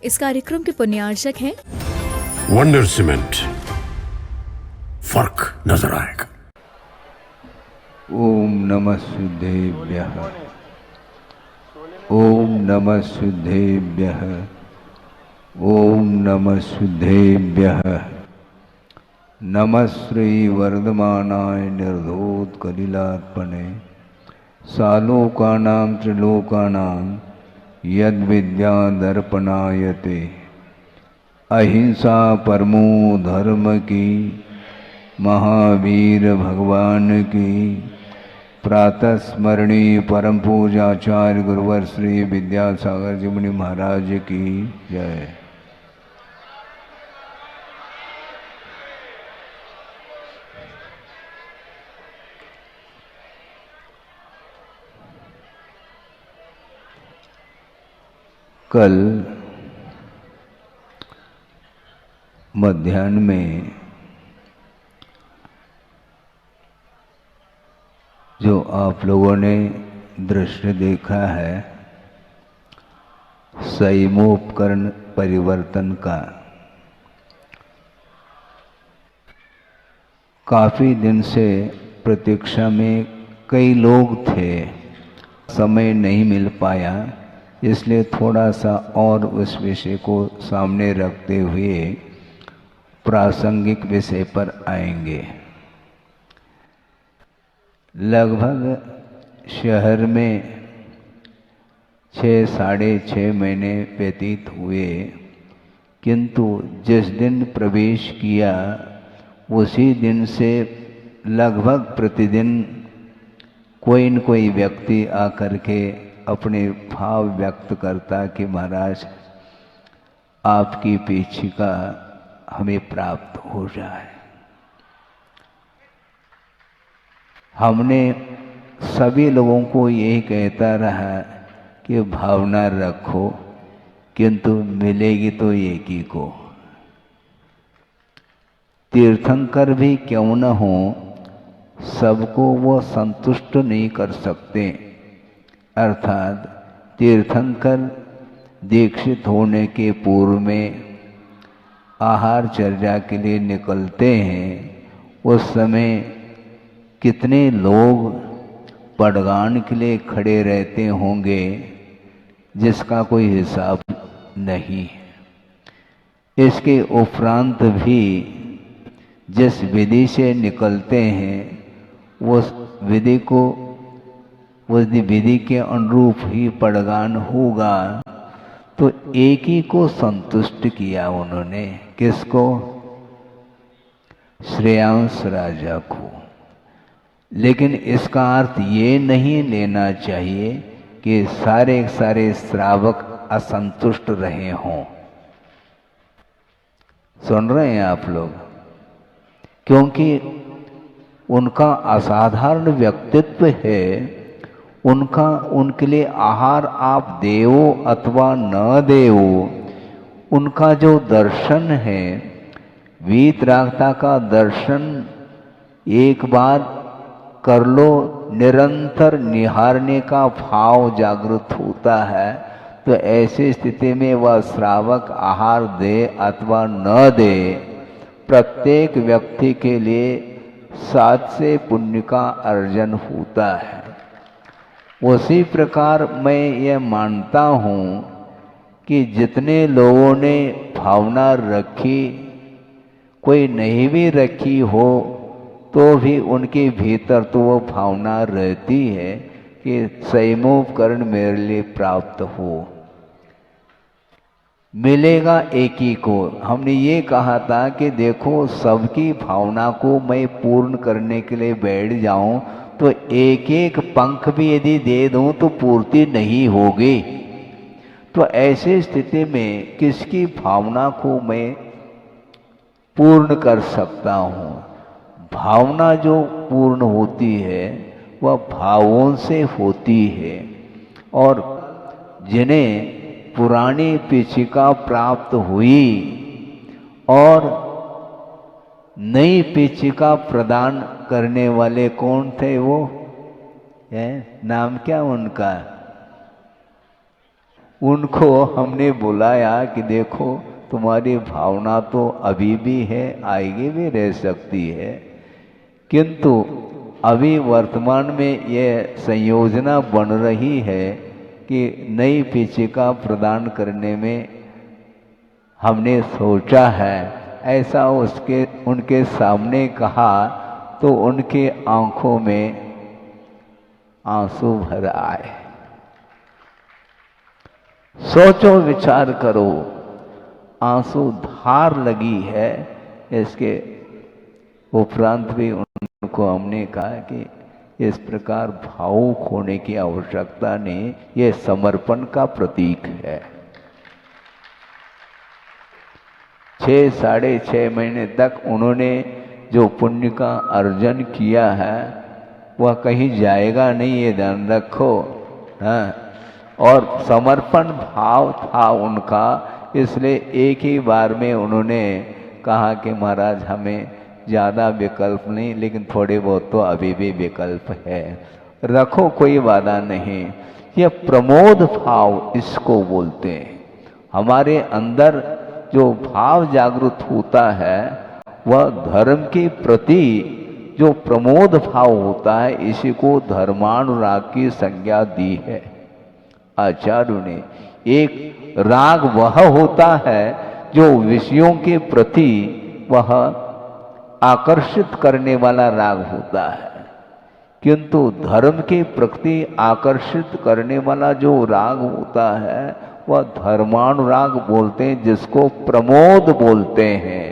इस कार्यक्रम के पुण्यार्चक हैं वंडर सीमेंट। फर्क नजर आएगा। ओम नमः शुद्धेभ्यः। ओम नमः शुद्धेभ्यः। ओम नमः शुद्धेभ्यः। नमः श्री वर्धमानाय निर्धोतकलिलार्पणे सालोकानां त्रिलोकानां यद्विद्यादर्पणायते। अहिंसा परमो धर्म की, महावीर भगवान की। प्रातः स्मरणीय परम पूजाचार्य गुरुवर श्री विद्यासागर जी मुनि महाराज की जय। कल मध्याह्न में जो आप लोगों ने दृश्य देखा है संयमोपकरण परिवर्तन का, काफी दिन से प्रतीक्षा में कई लोग थे, समय नहीं मिल पाया, इसलिए थोड़ा सा और उस विषय को सामने रखते हुए प्रासंगिक विषय पर आएंगे। लगभग शहर में 6 साढ़े 6 महीने व्यतीत हुए, किंतु जिस दिन प्रवेश किया उसी दिन से लगभग प्रतिदिन कोई न कोई व्यक्ति आकर के अपने भाव व्यक्त करता कि महाराज आपकी पीछिका हमें प्राप्त हो जाए। हमने सभी लोगों को यही कहता रहा कि भावना रखो, किंतु मिलेगी तो एक ही को। तीर्थंकर भी क्यों न हो, सबको वो संतुष्ट नहीं कर सकते। अर्थात तीर्थंकर दीक्षित होने के पूर्व में आहार चर्चा के लिए निकलते हैं, उस समय कितने लोग पड़गान के लिए खड़े रहते होंगे जिसका कोई हिसाब नहीं। इसके उपरांत भी जिस विधि से निकलते हैं उस विधि को, उस विधि के अनुरूप ही पड़गान होगा। तो एक ही को संतुष्ट किया उन्होंने, किसको? श्रेयांश राजा को। लेकिन इसका अर्थ ये नहीं लेना चाहिए कि सारे सारे श्रावक असंतुष्ट रहे हों। सुन रहे हैं आप लोग? क्योंकि उनका असाधारण व्यक्तित्व है, उनके लिए आहार आप देवो अथवा न देवो, उनका जो दर्शन है, वीतरागता का दर्शन एक बार कर लो, निरंतर निहारने का भाव जागृत होता है। तो ऐसी स्थिति में वह श्रावक आहार दे अथवा न दे, प्रत्येक व्यक्ति के लिए 7 से पुण्य का अर्जन होता है। उसी प्रकार मैं यह मानता हूँ कि जितने लोगों ने भावना रखी, कोई नहीं भी रखी हो, तो भी उनके भीतर तो वो भावना रहती है कि संयमोपकरण मेरे लिए प्राप्त हो। मिलेगा एक ही को। हमने ये कहा था कि देखो, सबकी भावना को मैं पूर्ण करने के लिए बैठ जाऊं तो एक एक पंख भी यदि दे दूं तो पूर्ति नहीं होगी। तो ऐसी स्थिति में किसकी भावना को मैं पूर्ण कर सकता हूँ? भावना जो पूर्ण होती है वह भावों से होती है, और जिन्हें पुरानी पीछिका प्राप्त हुई और नई पीछिका प्रदान करने वाले कौन थे? वो है, नाम क्या उनका? उनको हमने बुलाया कि देखो तुम्हारी भावना तो अभी भी है, आगे भी रह सकती है, किंतु अभी वर्तमान में ये संयोजना बन रही है कि नई पिचिका प्रदान करने में हमने सोचा है। ऐसा उनके सामने कहा तो उनके आंखों में आंसू भर आए। सोचो, विचार करो, आंसू धार लगी है। इसके उपरांत भी उनको हमने कहा कि इस प्रकार भावुक होने की आवश्यकता नहीं, ये समर्पण का प्रतीक है। 6-6.5 महीने तक उन्होंने जो पुण्य का अर्जन किया है वह कहीं जाएगा नहीं, ये ध्यान रखो। हाँ, और समर्पण भाव था उनका, इसलिए एक ही बार में उन्होंने कहा कि महाराज हमें ज़्यादा विकल्प नहीं, लेकिन थोड़े बहुत तो अभी भी विकल्प है, रखो, कोई बाधा नहीं। ये प्रमोद भाव इसको बोलते हैं। हमारे अंदर जो भाव जागृत होता है वह धर्म के प्रति जो प्रमोद भाव होता है, इसी को धर्मानुराग की संज्ञा दी है आचार्यों ने। एक राग वह होता है जो विषयों के प्रति वह आकर्षित करने वाला राग होता है, किंतु धर्म के प्रति आकर्षित करने वाला जो राग होता है वह धर्मानुराग बोलते हैं, जिसको प्रमोद बोलते हैं।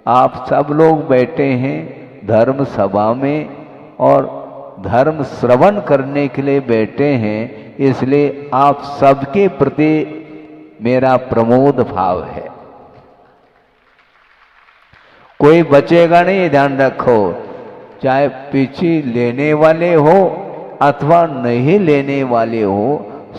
आप सब लोग बैठे हैं धर्म सभा में और धर्म श्रवण करने के लिए बैठे हैं, इसलिए आप सबके प्रति मेरा प्रमोद भाव है। कोई बचेगा नहीं, ध्यान रखो, चाहे पीछे लेने वाले हो अथवा नहीं लेने वाले हो,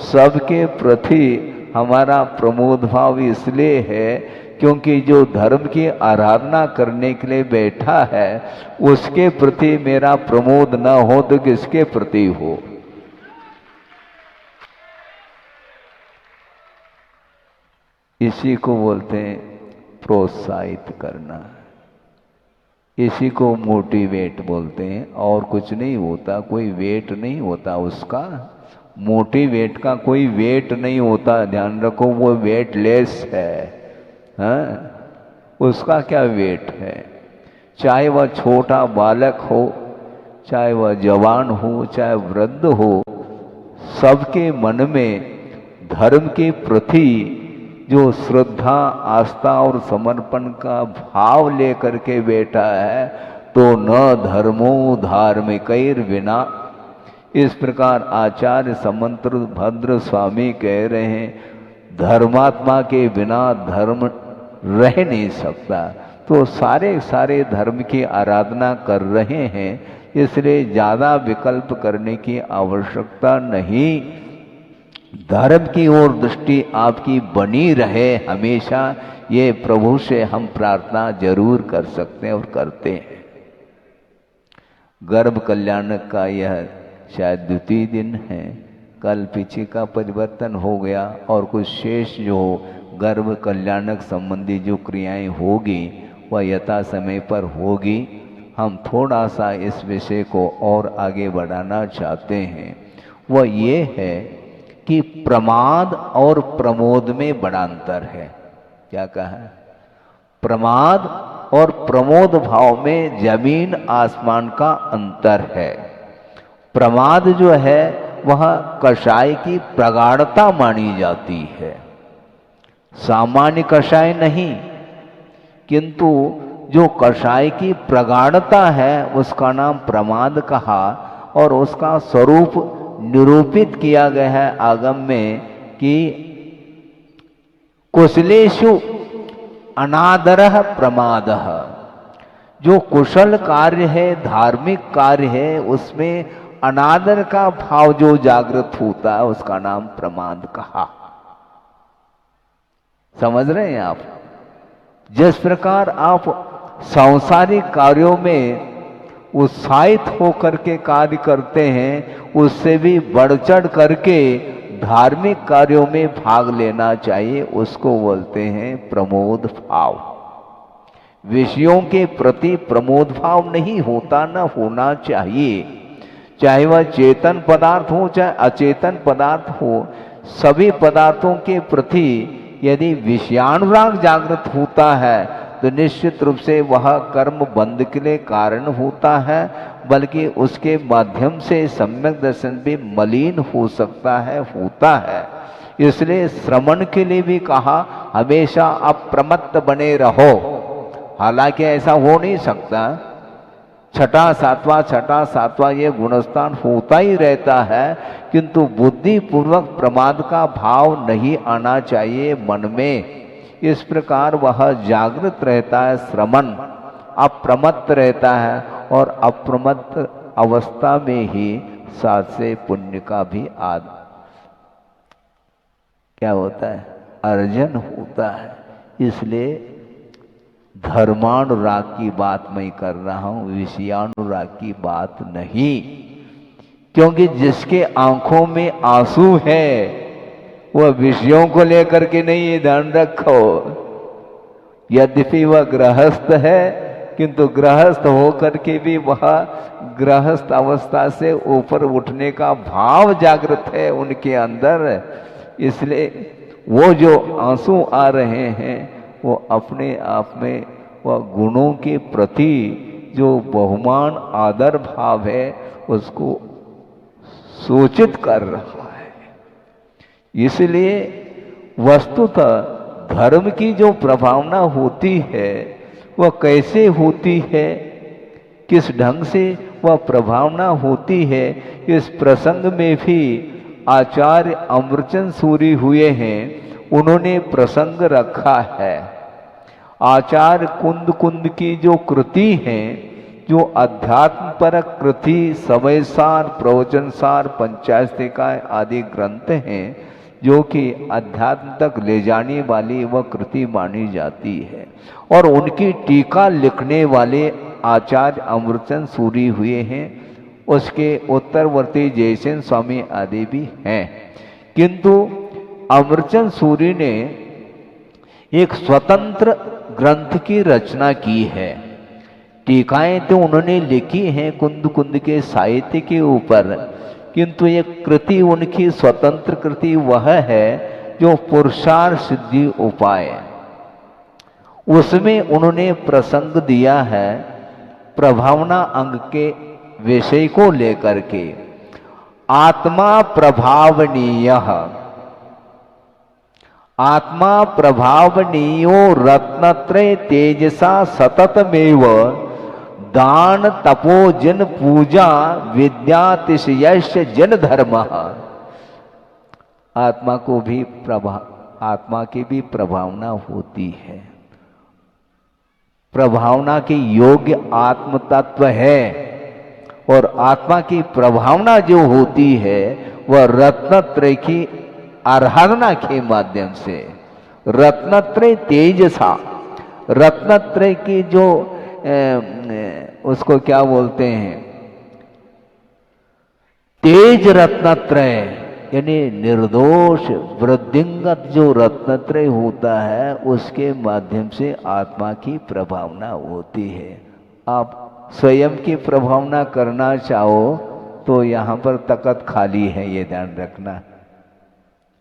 सबके प्रति हमारा प्रमोद भाव इसलिए है क्योंकि जो धर्म की आराधना करने के लिए बैठा है उसके प्रति मेरा प्रमोद न हो तो किसके प्रति हो। इसी को बोलते हैं प्रोत्साहित करना, इसी को मोटिवेट बोलते हैं। और कुछ नहीं होता, कोई वेट नहीं होता उसका, मोटिवेट का कोई वेट नहीं होता, ध्यान रखो, वो वेटलेस है। हाँ, उसका क्या वेट है? चाहे वह छोटा बालक हो, चाहे वह जवान हो, चाहे वृद्ध हो, सबके मन में धर्म के प्रति जो श्रद्धा, आस्था और समर्पण का भाव लेकर के बैठा है तो न धर्मो धार्मिकैर विना। इस प्रकार आचार्य समंत्र भद्र स्वामी कह रहे हैं, धर्मात्मा के बिना धर्म रह नहीं सकता। तो सारे धर्म की आराधना कर रहे हैं, इसलिए ज़्यादा विकल्प करने की आवश्यकता नहीं। धर्म की ओर दृष्टि आपकी बनी रहे हमेशा, ये प्रभु से हम प्रार्थना जरूर कर सकते हैं और करते हैं। गर्भ कल्याणक का यह शायद द्वितीय दिन है। कल पीछे का परिवर्तन हो गया और कुछ शेष जो गर्भ कल्याणक संबंधी जो क्रियाएं होगी वह यथा समय पर होगी। हम थोड़ा सा इस विषय को और आगे बढ़ाना चाहते हैं। वह ये है कि प्रमाद और प्रमोद में बड़ा अंतर है। क्या कहा? प्रमाद और प्रमोद भाव में जमीन आसमान का अंतर है। प्रमाद जो है वह कषाय की प्रगाढ़ता मानी जाती है, सामान्य कषाय नहीं, किंतु जो कषाय की प्रगाढ़ता है उसका नाम प्रमाद कहा और उसका स्वरूप निरूपित किया गया है आगम में कि कुशलेषु अनादरः प्रमादः। जो कुशल कार्य है, धार्मिक कार्य है, उसमें अनादर का भाव जो जागृत होता है उसका नाम प्रमाद कहा। समझ रहे हैं आप? जिस प्रकार आप सांसारिक कार्यों में उत्साहित होकर के कार्य करते हैं, उससे भी बढ़ चढ़ करके धार्मिक कार्यों में भाग लेना चाहिए, उसको बोलते हैं प्रमोद भाव। विषयों के प्रति प्रमोद भाव नहीं होता, न होना चाहिए। चाहे वह चेतन पदार्थ हो चाहे अचेतन पदार्थ हो, सभी पदार्थों के प्रति यदि विषयानुराग जागृत होता है तो निश्चित रूप से वह कर्म बंध के लिए कारण होता है, बल्कि उसके माध्यम से सम्यक दर्शन भी मलिन हो सकता है, होता है। इसलिए श्रवण के लिए भी कहा हमेशा अप्रमत्त बने रहो। हालांकि ऐसा हो नहीं सकता, छठा सातवां ये गुणस्थान होता ही रहता है, किंतु बुद्धि पूर्वक प्रमाद का भाव नहीं आना चाहिए मन में। इस प्रकार वह जागृत रहता है, श्रमण अप्रमत्त रहता है, और अप्रमत्त अवस्था में ही साथ से पुण्य का भी क्या होता है, अर्जन होता है। इसलिए धर्मानुराग की बात मैं कर रहा हूं, विषयानुराग की बात नहीं। क्योंकि जिसके आंखों में आंसू है वह विषयों को लेकर के नहीं, ये ध्यान रखो। यद्यपि वह गृहस्थ है, किंतु गृहस्थ होकर के भी वह गृहस्थ अवस्था से ऊपर उठने का भाव जागृत है उनके अंदर। इसलिए वो जो आंसू आ रहे हैं वो अपने आप में वह गुणों के प्रति जो बहुमान आदर भाव है उसको सूचित कर रहा है। इसलिए वस्तुतः धर्म की जो प्रभावना होती है वह कैसे होती है, किस ढंग से वह प्रभावना होती है, इस प्रसंग में भी आचार्य अमरचंद सूरी हुए हैं, उन्होंने प्रसंग रखा है। आचार्य कुंद की जो कृति है, जो अध्यात्म परक कृति, समयसार, प्रवचनसार, पंचायतिका आदि ग्रंथ हैं, जो कि अध्यात्म तक ले जाने वाली वह कृति मानी जाती है, और उनकी टीका लिखने वाले आचार्य अमरचंद सूरी हुए हैं। उसके उत्तरवर्ती जयसेन स्वामी आदि भी हैं। किंतु अमरचंद सूरी ने एक स्वतंत्र ग्रंथ की रचना की है। टीकाएं तो उन्होंने लिखी हैं कुंद के साहित्य के ऊपर, किंतु एक कृति उनकी स्वतंत्र कृति वह है जो पुरुषार्थ सिद्धि उपाय। उसमें उन्होंने प्रसंग दिया है प्रभावना अंग के विषय को लेकर के। आत्मा प्रभावनीयः, आत्मा प्रभावनीयो रत्नत्रय तेजसा सततमेव दान तपो जन पूजा विद्यातिशयश्च जन धर्म। आत्मा को भी आत्मा की भी प्रभावना होती है। प्रभावना के योग्य आत्म तत्व है, और आत्मा की प्रभावना जो होती है वह रत्नत्रय की आराधना के माध्यम से, रत्नत्रय तेजसा, रत्नत्रय की जो उसको क्या बोलते हैं, तेज रत्नत्रय, यानी निर्दोष वृद्धिंगत जो रत्नत्रय होता है उसके माध्यम से आत्मा की प्रभावना होती है। आप स्वयं की प्रभावना करना चाहो तो यहाँ पर तकत खाली है, ये ध्यान रखना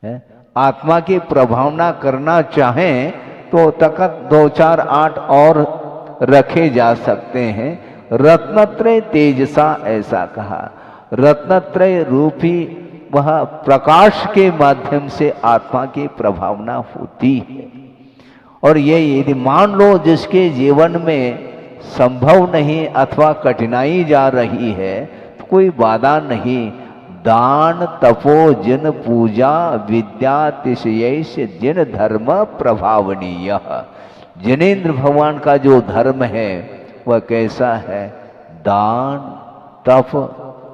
है। आत्मा की प्रभावना करना चाहें तो तकत 2, 4, 8 और रखे जा सकते हैं। रत्नत्रय तेजसा ऐसा कहा, रत्नत्रय रूपी वह प्रकाश के माध्यम से आत्मा की प्रभावना होती है। और ये यदि मान लो जिसके जीवन में संभव नहीं अथवा कठिनाई जा रही है तो कोई बाधा नहीं। दान तपो जिन पूजा विद्यातिशयैष जिन धर्म प्रभावनीय। जिनेन्द्र भगवान का जो धर्म है वह कैसा है, दान तप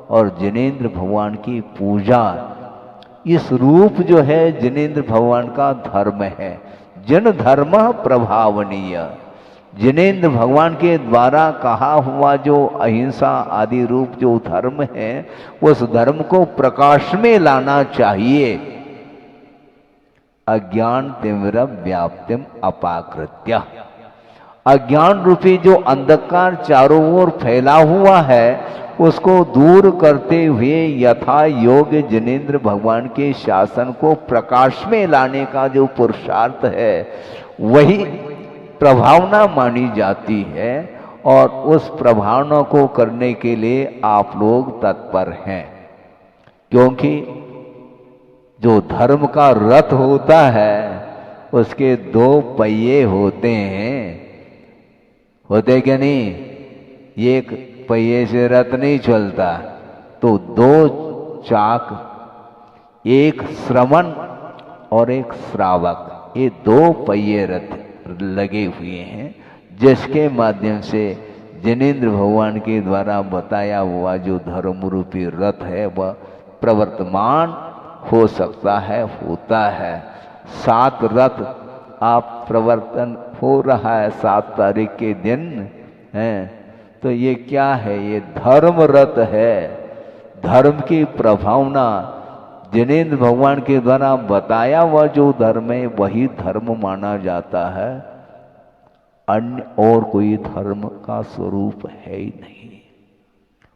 और जिनेन्द्र भगवान की पूजा, इस रूप जो है जिनेन्द्र भगवान का धर्म है। जिन धर्म प्रभावनीय, जिनेन्द्र भगवान के द्वारा कहा हुआ जो अहिंसा आदि रूप जो धर्म है उस धर्म को प्रकाश में लाना चाहिए। अज्ञान तिमिर व्याप्तिम अपाकृत्य। अज्ञान रूपी जो अंधकार चारों ओर फैला हुआ है उसको दूर करते हुए यथा योग्य जिनेंद्र भगवान के शासन को प्रकाश में लाने का जो पुरुषार्थ है वही प्रभावना मानी जाती है, और उस प्रभावना को करने के लिए आप लोग तत्पर हैं। क्योंकि जो धर्म का रथ होता है उसके दो पहिए होते हैं, होते क्या नहीं? एक पहिए से रथ नहीं चलता, तो दो चाक, एक श्रवण और एक श्रावक, ये दो पहिए रथ लगे हुए हैं, जिसके माध्यम से जिनेंद्र भगवान के द्वारा बताया हुआ जो धर्म रूपी रथ है वह प्रवर्तमान हो सकता है, होता है। 7 रथ आप प्रवर्तन हो रहा है 7 तारीख के दिन है, तो ये क्या है? ये धर्म रथ है। धर्म की प्रभावना जिनेंद्र भगवान के द्वारा बताया हुआ जो धर्म है वही धर्म माना जाता है, अन्य और कोई धर्म का स्वरूप है ही नहीं।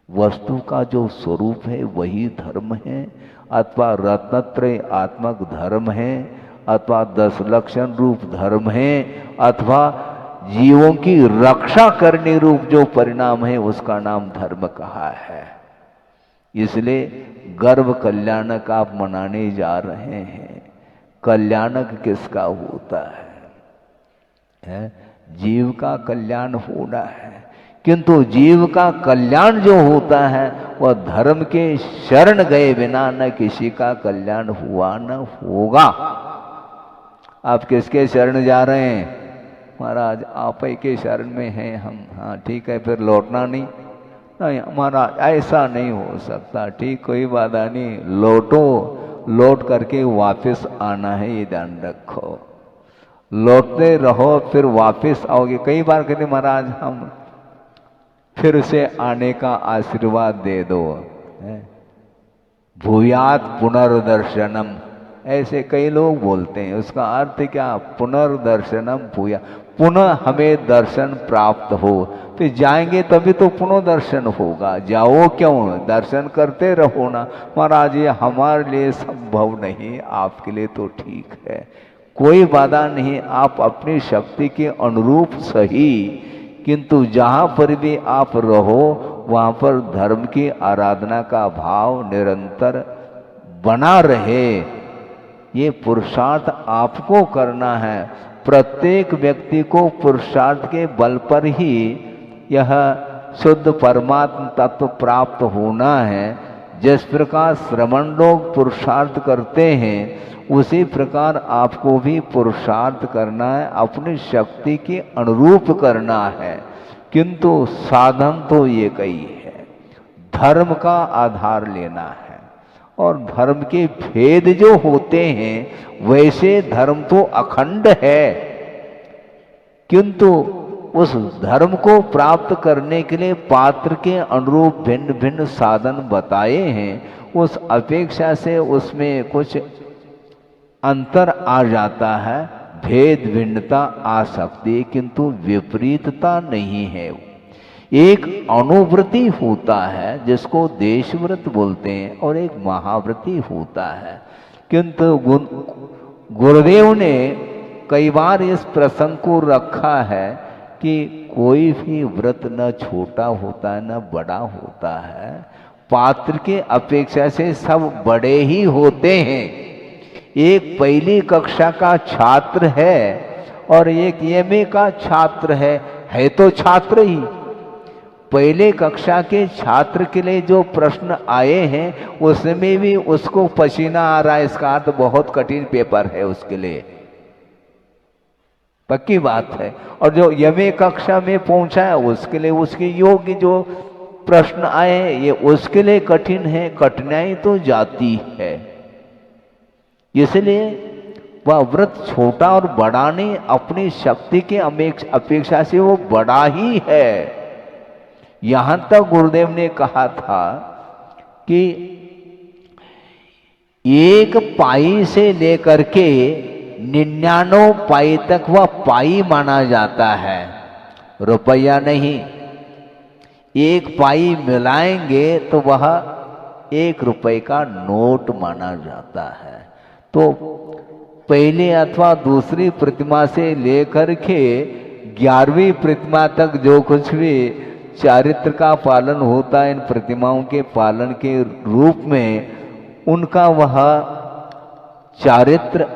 वस्तु का जो स्वरूप है वही धर्म है, अथवा रत्नत्रय आत्मक धर्म है, अथवा 10 लक्षण रूप धर्म है, अथवा जीवों की रक्षा करने रूप जो परिणाम है उसका नाम धर्म कहा है। इसलिए गर्भ कल्याणक आप मनाने जा रहे हैं। कल्याणक किसका होता है? जीव का कल्याण होना है, किंतु जीव का कल्याण जो होता है वह धर्म के शरण गए बिना न किसी का कल्याण हुआ न होगा। आप किसके शरण जा रहे हैं? महाराज आप ही के शरण में हैं हम। हाँ ठीक है, फिर लौटना नहीं? नहीं महाराज ऐसा नहीं हो सकता। ठीक, कोई बाधा नहीं, लौटो, लौट करके वापस आना है, ये ध्यान रखो। लौटते रहो फिर वापस आओगे। कई बार कहते महाराज हम फिर से आने का आशीर्वाद दे दो, भूयात पुनर्दर्शनम, ऐसे कई लोग बोलते हैं। उसका अर्थ क्या? पुनर्दर्शनम भूया, पुनः हमें दर्शन प्राप्त हो। फिर जाएंगे तभी तो पुनः दर्शन होगा। जाओ क्यों? दर्शन करते रहो ना। महाराज ये हमारे लिए संभव नहीं, आपके लिए तो ठीक है, कोई बाधा नहीं। आप अपनी शक्ति के अनुरूप सही, किंतु जहाँ पर भी आप रहो वहाँ पर धर्म की आराधना का भाव निरंतर बना रहे। ये पुरुषार्थ आपको करना है। प्रत्येक व्यक्ति को पुरुषार्थ के बल पर ही यह शुद्ध परमात्म तत्व प्राप्त होना है। जिस प्रकार श्रमण लोग पुरुषार्थ करते हैं उसी प्रकार आपको भी पुरुषार्थ करना है, अपनी शक्ति के अनुरूप करना है। किंतु साधन तो एक ही है, धर्म का आधार लेना है। और धर्म के भेद जो होते हैं वैसे धर्म तो अखंड है, किंतु उस धर्म को प्राप्त करने के लिए पात्र के अनुरूप भिन्न भिन्न साधन बताए हैं। उस अपेक्षा से उसमें कुछ अंतर आ जाता है, भेद भिन्नता आ सकती है, किंतु विपरीतता नहीं है। एक अनुवृत्ति होता है जिसको देशव्रत बोलते हैं, और एक महाव्रति होता है। किंतु गुरुदेव ने कई बार इस प्रसंग को रखा है कि कोई भी व्रत न छोटा होता है न बड़ा होता है, पात्र के अपेक्षा से सब बड़े ही होते हैं। एक पहली कक्षा का छात्र है और एक एमए का छात्र है तो छात्र ही। पहले कक्षा के छात्र के लिए जो प्रश्न आए हैं उसमें भी उसको पसीना आ रहा है, इसका अर्थ बहुत कठिन पेपर है उसके लिए, पक्की बात है। और जो एमए कक्षा में पहुंचा है उसके लिए उसके योग्य जो प्रश्न आए हैं ये उसके लिए कठिन है, कठिनाई तो जाती है। इसलिए वह व्रत छोटा और बड़ा नहीं, अपनी शक्ति के अपेक्षा से वो बड़ा ही है। यहां तक गुरुदेव ने कहा था कि एक पाई से लेकर के 99 पाई तक वह पाई माना जाता है, रुपया नहीं। 1 पाई मिलाएंगे तो वह 1 रुपए का नोट माना जाता है। तो पहले अथवा दूसरी प्रतिमा से लेकर के 11वीं प्रतिमा तक जो कुछ भी चारित्र का पालन होता है इन प्रतिमाओं के पालन के रूप में, उनका वह चारित्र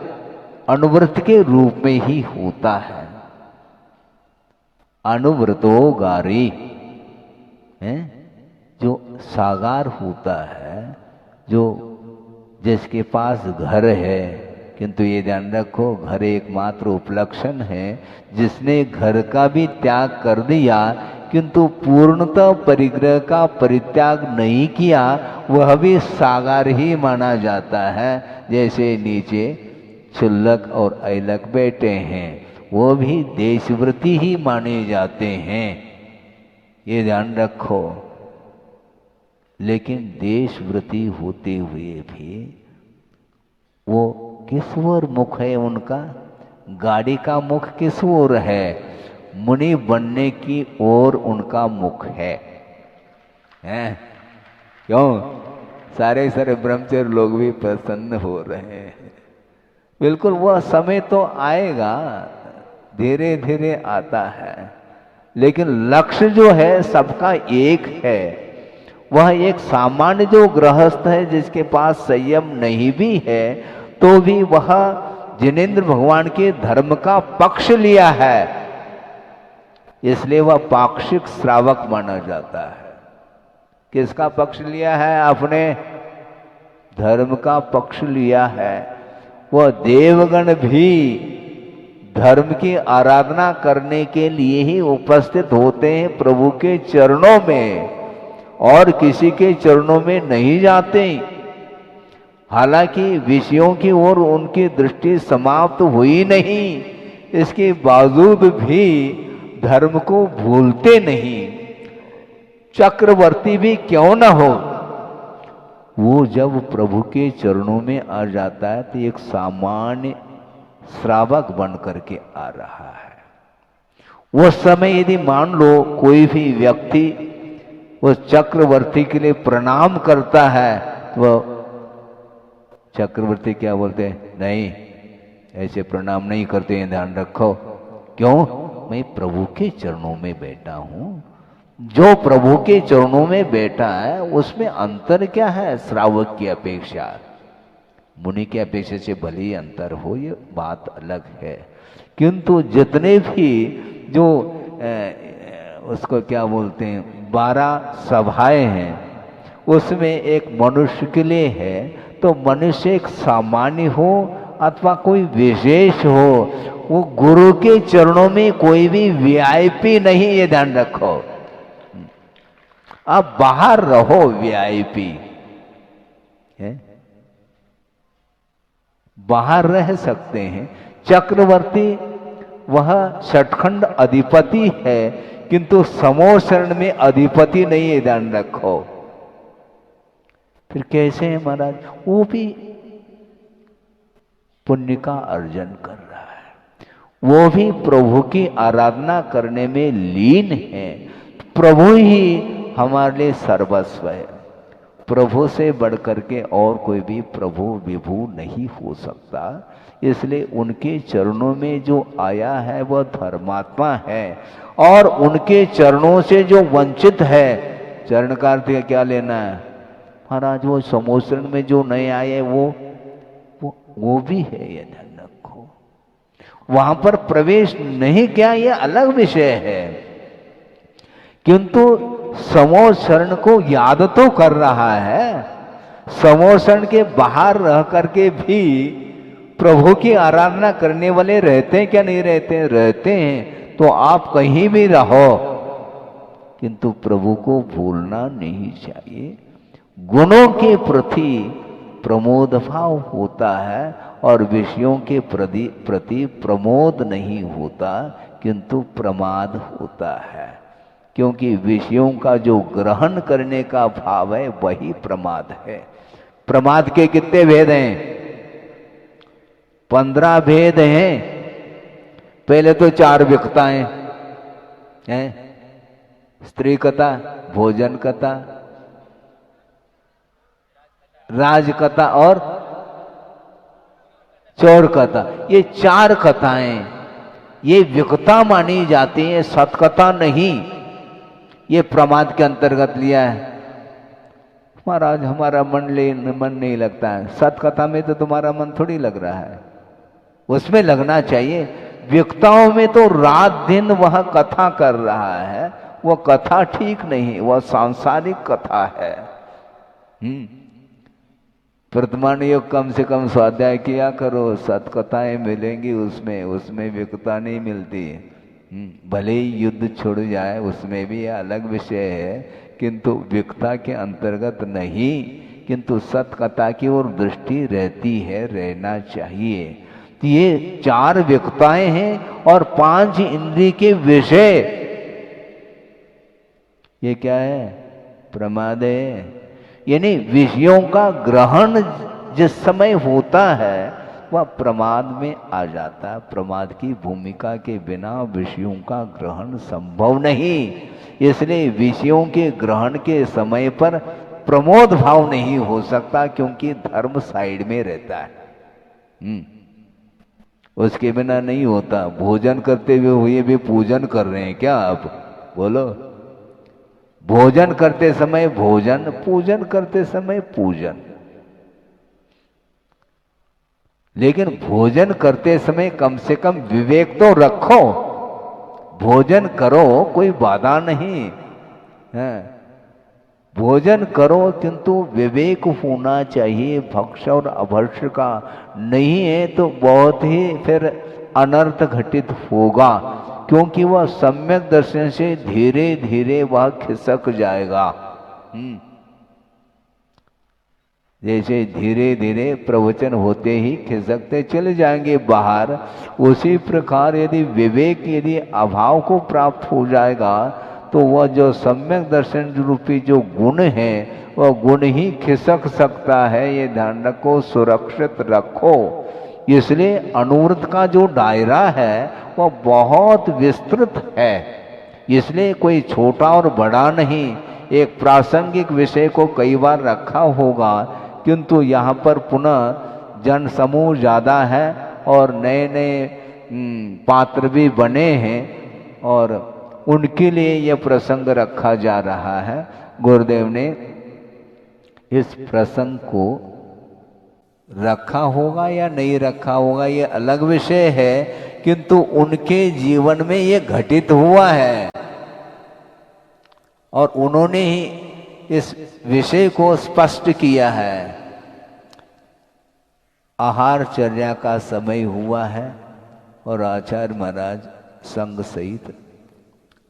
अनुव्रत के रूप में ही होता है। अनुव्रतो गारी है, जो सागार होता है, जो जिसके पास घर है, किंतु ये ध्यान रखो घर एकमात्र उपलक्षण है, जिसने घर का भी त्याग कर दिया किंतु पूर्णतः परिग्रह का परित्याग नहीं किया, वह भी सागार ही माना जाता है। जैसे नीचे क्षुल्लक और ऐलक बैठे हैं, वो भी देशव्रती ही माने जाते हैं, ये ध्यान रखो। लेकिन देशव्रती होते हुए भी वो किस ओर मुख है उनका? गाड़ी का मुख किस ओर है? मुनि बनने की ओर उनका मुख है। क्यों? सारे ब्रह्मचर्य लोग भी प्रसन्न हो रहे हैं। बिल्कुल वह समय तो आएगा, धीरे धीरे आता है, लेकिन लक्ष्य जो है सबका एक है। वह एक सामान्य जो गृहस्थ है जिसके पास संयम नहीं भी है, तो भी वह जिनेंद्र भगवान के धर्म का पक्ष लिया है, इसलिए वह पाक्षिक श्रावक माना जाता है। किसका पक्ष लिया है? आपने धर्म का पक्ष लिया है। वह देवगण भी धर्म की आराधना करने के लिए ही उपस्थित होते हैं प्रभु के चरणों में, और किसी के चरणों में नहीं जाते। हालांकि विषयों की ओर उनकी दृष्टि समाप्त हुई नहीं, इसके बावजूद भी धर्म को भूलते नहीं। चक्रवर्ती भी क्यों न हो, वो जब प्रभु के चरणों में आ जाता है तो एक सामान्य श्रावक बन करके आ रहा है। उस समय यदि मान लो कोई भी व्यक्ति उस चक्रवर्ती के लिए प्रणाम करता है, तो चक्रवर्ती क्या बोलते हैं? नहीं, ऐसे प्रणाम नहीं करते हैं, ध्यान रखो। क्यों? मैं प्रभु के चरणों में बैठा हूं। जो प्रभु के चरणों में बैठा है उसमें अंतर क्या है? श्रावक की अपेक्षा, मुनि की अपेक्षा से भले ही अंतर हो, ये बात अलग है, किंतु जितने भी जो उसको क्या बोलते हैं 12 सभाएं हैं, उसमें एक मनुष्य के लिए है, तो मनुष्य एक सामान्य हो अथवा कोई विशेष हो, वो गुरु के चरणों में कोई भी वीआईपी नहीं, ये ध्यान रखो। आप बाहर रहो वीआईपी है, बाहर रह सकते हैं। चक्रवर्ती वह सचखंड अधिपति है, किंतु समूह शरण में अधिपति नहीं है, ध्यान रखो। फिर कैसे है महाराज? वो भी पुण्य का अर्जन कर रहा है, वो भी प्रभु की आराधना करने में लीन है। प्रभु ही हमारे लिए सर्वस्व है, प्रभु से बढ़कर के और कोई भी प्रभु विभू नहीं हो सकता। इसलिए उनके चरणों में जो आया है वह धर्मात्मा है, और उनके चरणों से जो वंचित है, चरण का अर्थ क्या लेना है महाराज? वो समोसरण में जो नहीं आए वो भी है, ये ध्यान रखो। वहां पर प्रवेश नहीं किया, ये अलग विषय है, किंतु समूह शरण को याद तो कर रहा है। समूह शरण के बाहर रह करके भी प्रभु की आराधना करने वाले रहते हैं क्या? नहीं रहते? रहते हैं। तो आप कहीं भी रहो, किंतु प्रभु को भूलना नहीं चाहिए। गुणों के प्रति प्रमोद भाव होता है, और विषयों के प्रति प्रमोद नहीं होता, किंतु प्रमाद होता है। क्योंकि विषयों का जो ग्रहण करने का भाव है वही प्रमाद है। प्रमाद के कितने भेद हैं? 15 भेद हैं। पहले तो 4 विकताएं हैं, स्त्री कथा, भोजन कथा, राज कथा और चौर कथा। ये 4 कथाएं ये विकता मानी जाती हैं, सतकथा नहीं। ये प्रमाद के अंतर्गत लिया है। महाराज हमारा मन नहीं लगता है, सतकथा में तो तुम्हारा मन थोड़ी लग रहा है, उसमें लगना चाहिए। विकताओं में तो रात दिन वह कथा कर रहा है, वह कथा ठीक नहीं, वह सांसारिक कथा है। वर्तमान योग कम से कम स्वाध्याय किया करो, सतकथाएं मिलेंगी उसमें विकता नहीं मिलती। भले ही युद्ध छुड़ जाए, उसमें भी अलग विषय है, किंतु विकता के अंतर्गत नहीं, किंतु सतकथा की ओर दृष्टि रहती है, रहना चाहिए। तो ये 4 विकताएं हैं और 5 इंद्रिय के विषय। ये क्या है? प्रमाद है। यानी विषयों का ग्रहण जिस समय होता है वह प्रमाद में आ जाता है। प्रमाद की भूमिका के बिना विषयों का ग्रहण संभव नहीं। इसलिए विषयों के ग्रहण के समय पर प्रमोद भाव नहीं हो सकता, क्योंकि धर्म साइड में रहता है। उसके बिना नहीं होता। भोजन करते हुए भी पूजन कर रहे हैं क्या आप? बोलो। भोजन करते समय भोजन, पूजन करते समय पूजन। लेकिन भोजन करते समय कम से कम विवेक तो रखो। भोजन करो, कोई बाधा नहीं है, भोजन करो, किंतु विवेक होना चाहिए। भक्ष और अभक्ष का नहीं है तो बहुत ही फिर अनर्थ घटित होगा, क्योंकि वह सम्यक दर्शन से धीरे धीरे वह खिसक जाएगा। जैसे धीरे धीरे प्रवचन होते ही खिसकते चले जाएंगे बाहर, उसी प्रकार यदि विवेक यदि अभाव को प्राप्त हो जाएगा तो वह जो सम्यक दर्शन रूपी जो गुण है वह गुण ही खिसक सकता है। ये ध्यान रखो, सुरक्षित रखो। इसलिए अनुव्रत का जो दायरा है वह बहुत विस्तृत है। इसलिए कोई छोटा और बड़ा नहीं। एक प्रासंगिक विषय को कई बार रखा होगा, किंतु यहाँ पर पुनः जन समूह ज़्यादा है और नए नए पात्र भी बने हैं और उनके लिए यह प्रसंग रखा जा रहा है। गुरुदेव ने इस प्रसंग को रखा होगा या नहीं रखा होगा ये अलग विषय है, किंतु उनके जीवन में ये घटित हुआ है और उन्होंने ही इस विषय को स्पष्ट किया है। आहारचर्या का समय हुआ है और आचार्य महाराज संग सहित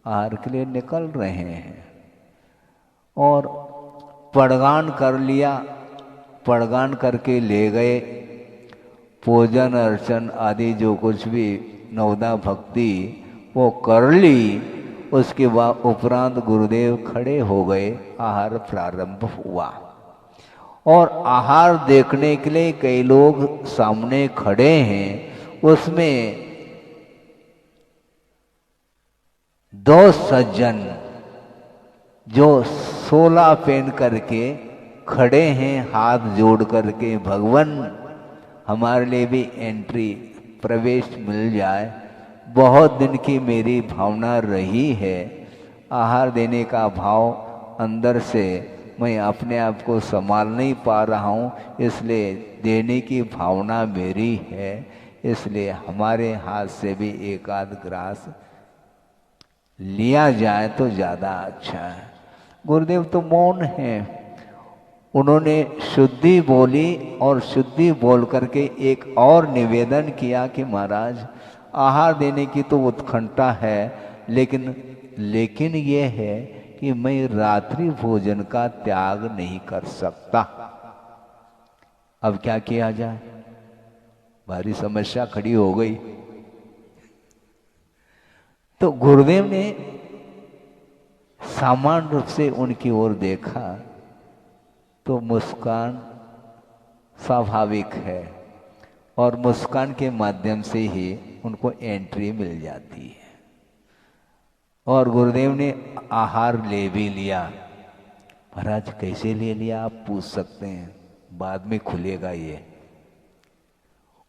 आहार के लिए निकल रहे हैं और पड़गान कर लिया। पड़गान करके ले गए। पूजन अर्चन आदि जो कुछ भी नवदा भक्ति वो कर ली। उसके बाद उपरांत गुरुदेव खड़े हो गए। आहार प्रारंभ हुआ और आहार देखने के लिए कई लोग सामने खड़े हैं। उसमें 2 सज्जन जो 16 पहन करके खड़े हैं, हाथ जोड़ करके, भगवान हमारे लिए भी एंट्री प्रवेश मिल जाए। बहुत दिन की मेरी भावना रही है। आहार देने का भाव अंदर से मैं अपने आप को संभाल नहीं पा रहा हूँ, इसलिए देने की भावना मेरी है। इसलिए हमारे हाथ से भी एक आध ग्रास लिया जाए तो ज़्यादा अच्छा है। गुरुदेव तो मौन हैं। उन्होंने शुद्धि बोली और शुद्धि बोल करके एक और निवेदन किया कि महाराज आहार देने की तो उत्कंठा है, लेकिन ये है कि मैं रात्रि भोजन का त्याग नहीं कर सकता। अब क्या किया जाए? भारी समस्या खड़ी हो गई। तो गुरुदेव ने सामान्य रूप से उनकी ओर देखा तो मुस्कान स्वाभाविक है। और मुस्कान के माध्यम से ही उनको एंट्री मिल जाती है। और गुरुदेव ने आहार ले भी लिया। महाराज कैसे ले लिया आप पूछ सकते हैं, बाद में खुलेगा ये।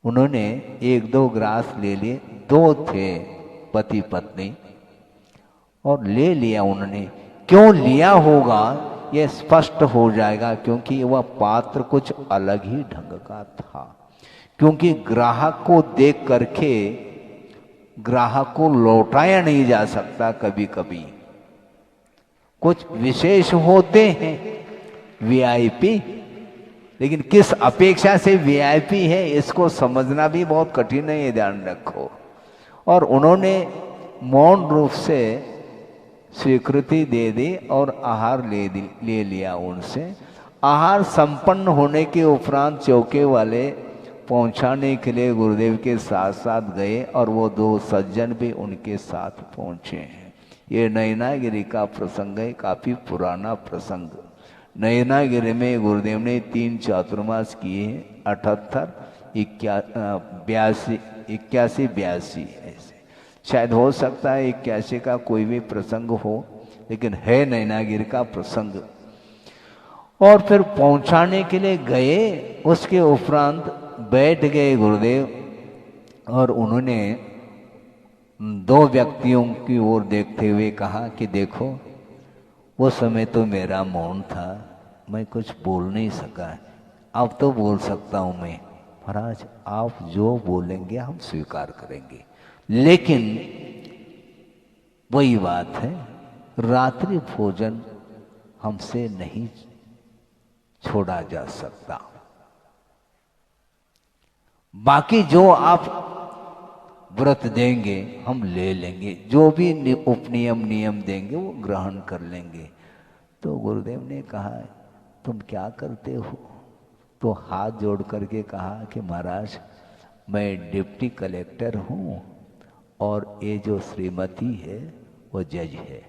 उन्होंने 1-2 ग्रास ले लिए, 2 थे पति पत्नी, और ले लिया उन्होंने। क्यों लिया होगा यह स्पष्ट हो जाएगा, क्योंकि वह पात्र कुछ अलग ही ढंग का था। क्योंकि ग्राहक को देख करके ग्राहक को लौटाया नहीं जा सकता। कभी कभी कुछ विशेष होते हैं वीआईपी, लेकिन किस अपेक्षा से वीआईपी है इसको समझना भी बहुत कठिन है, ये ध्यान रखो। और उन्होंने मौन रूप से स्वीकृति दे दी और आहार ले लिया उनसे। आहार संपन्न होने के उपरांत चौके वाले पहुंचाने के लिए गुरुदेव के साथ साथ गए, और वो 2 सज्जन भी उनके साथ पहुंचे हैं। ये नयनागिरी का प्रसंग है, काफी पुराना प्रसंग। नयनागिरी में गुरुदेव ने 3 चातुर्मास किए हैं, 78, 81, ऐसे। शायद हो सकता है 81 का कोई भी प्रसंग हो, लेकिन है नयनागिरी का प्रसंग। और फिर पहुंचाने के लिए गए, उसके उपरांत बैठ गए गुरुदेव, और उन्होंने 2 व्यक्तियों की ओर देखते हुए कहा कि देखो, वो समय तो मेरा मौन था, मैं कुछ बोल नहीं सका, अब तो बोल सकता हूं मैं। महाराज आप जो बोलेंगे हम स्वीकार करेंगे, लेकिन वही बात है, रात्रि भोजन हमसे नहीं छोड़ा जा सकता। बाकी जो आप व्रत देंगे हम ले लेंगे, जो भी उपनियम नियम देंगे वो ग्रहण कर लेंगे। तो गुरुदेव ने कहा तुम क्या करते हो? तो हाथ जोड़ करके कहा कि महाराज मैं डिप्टी कलेक्टर हूँ, और ये जो श्रीमती है वो जज है।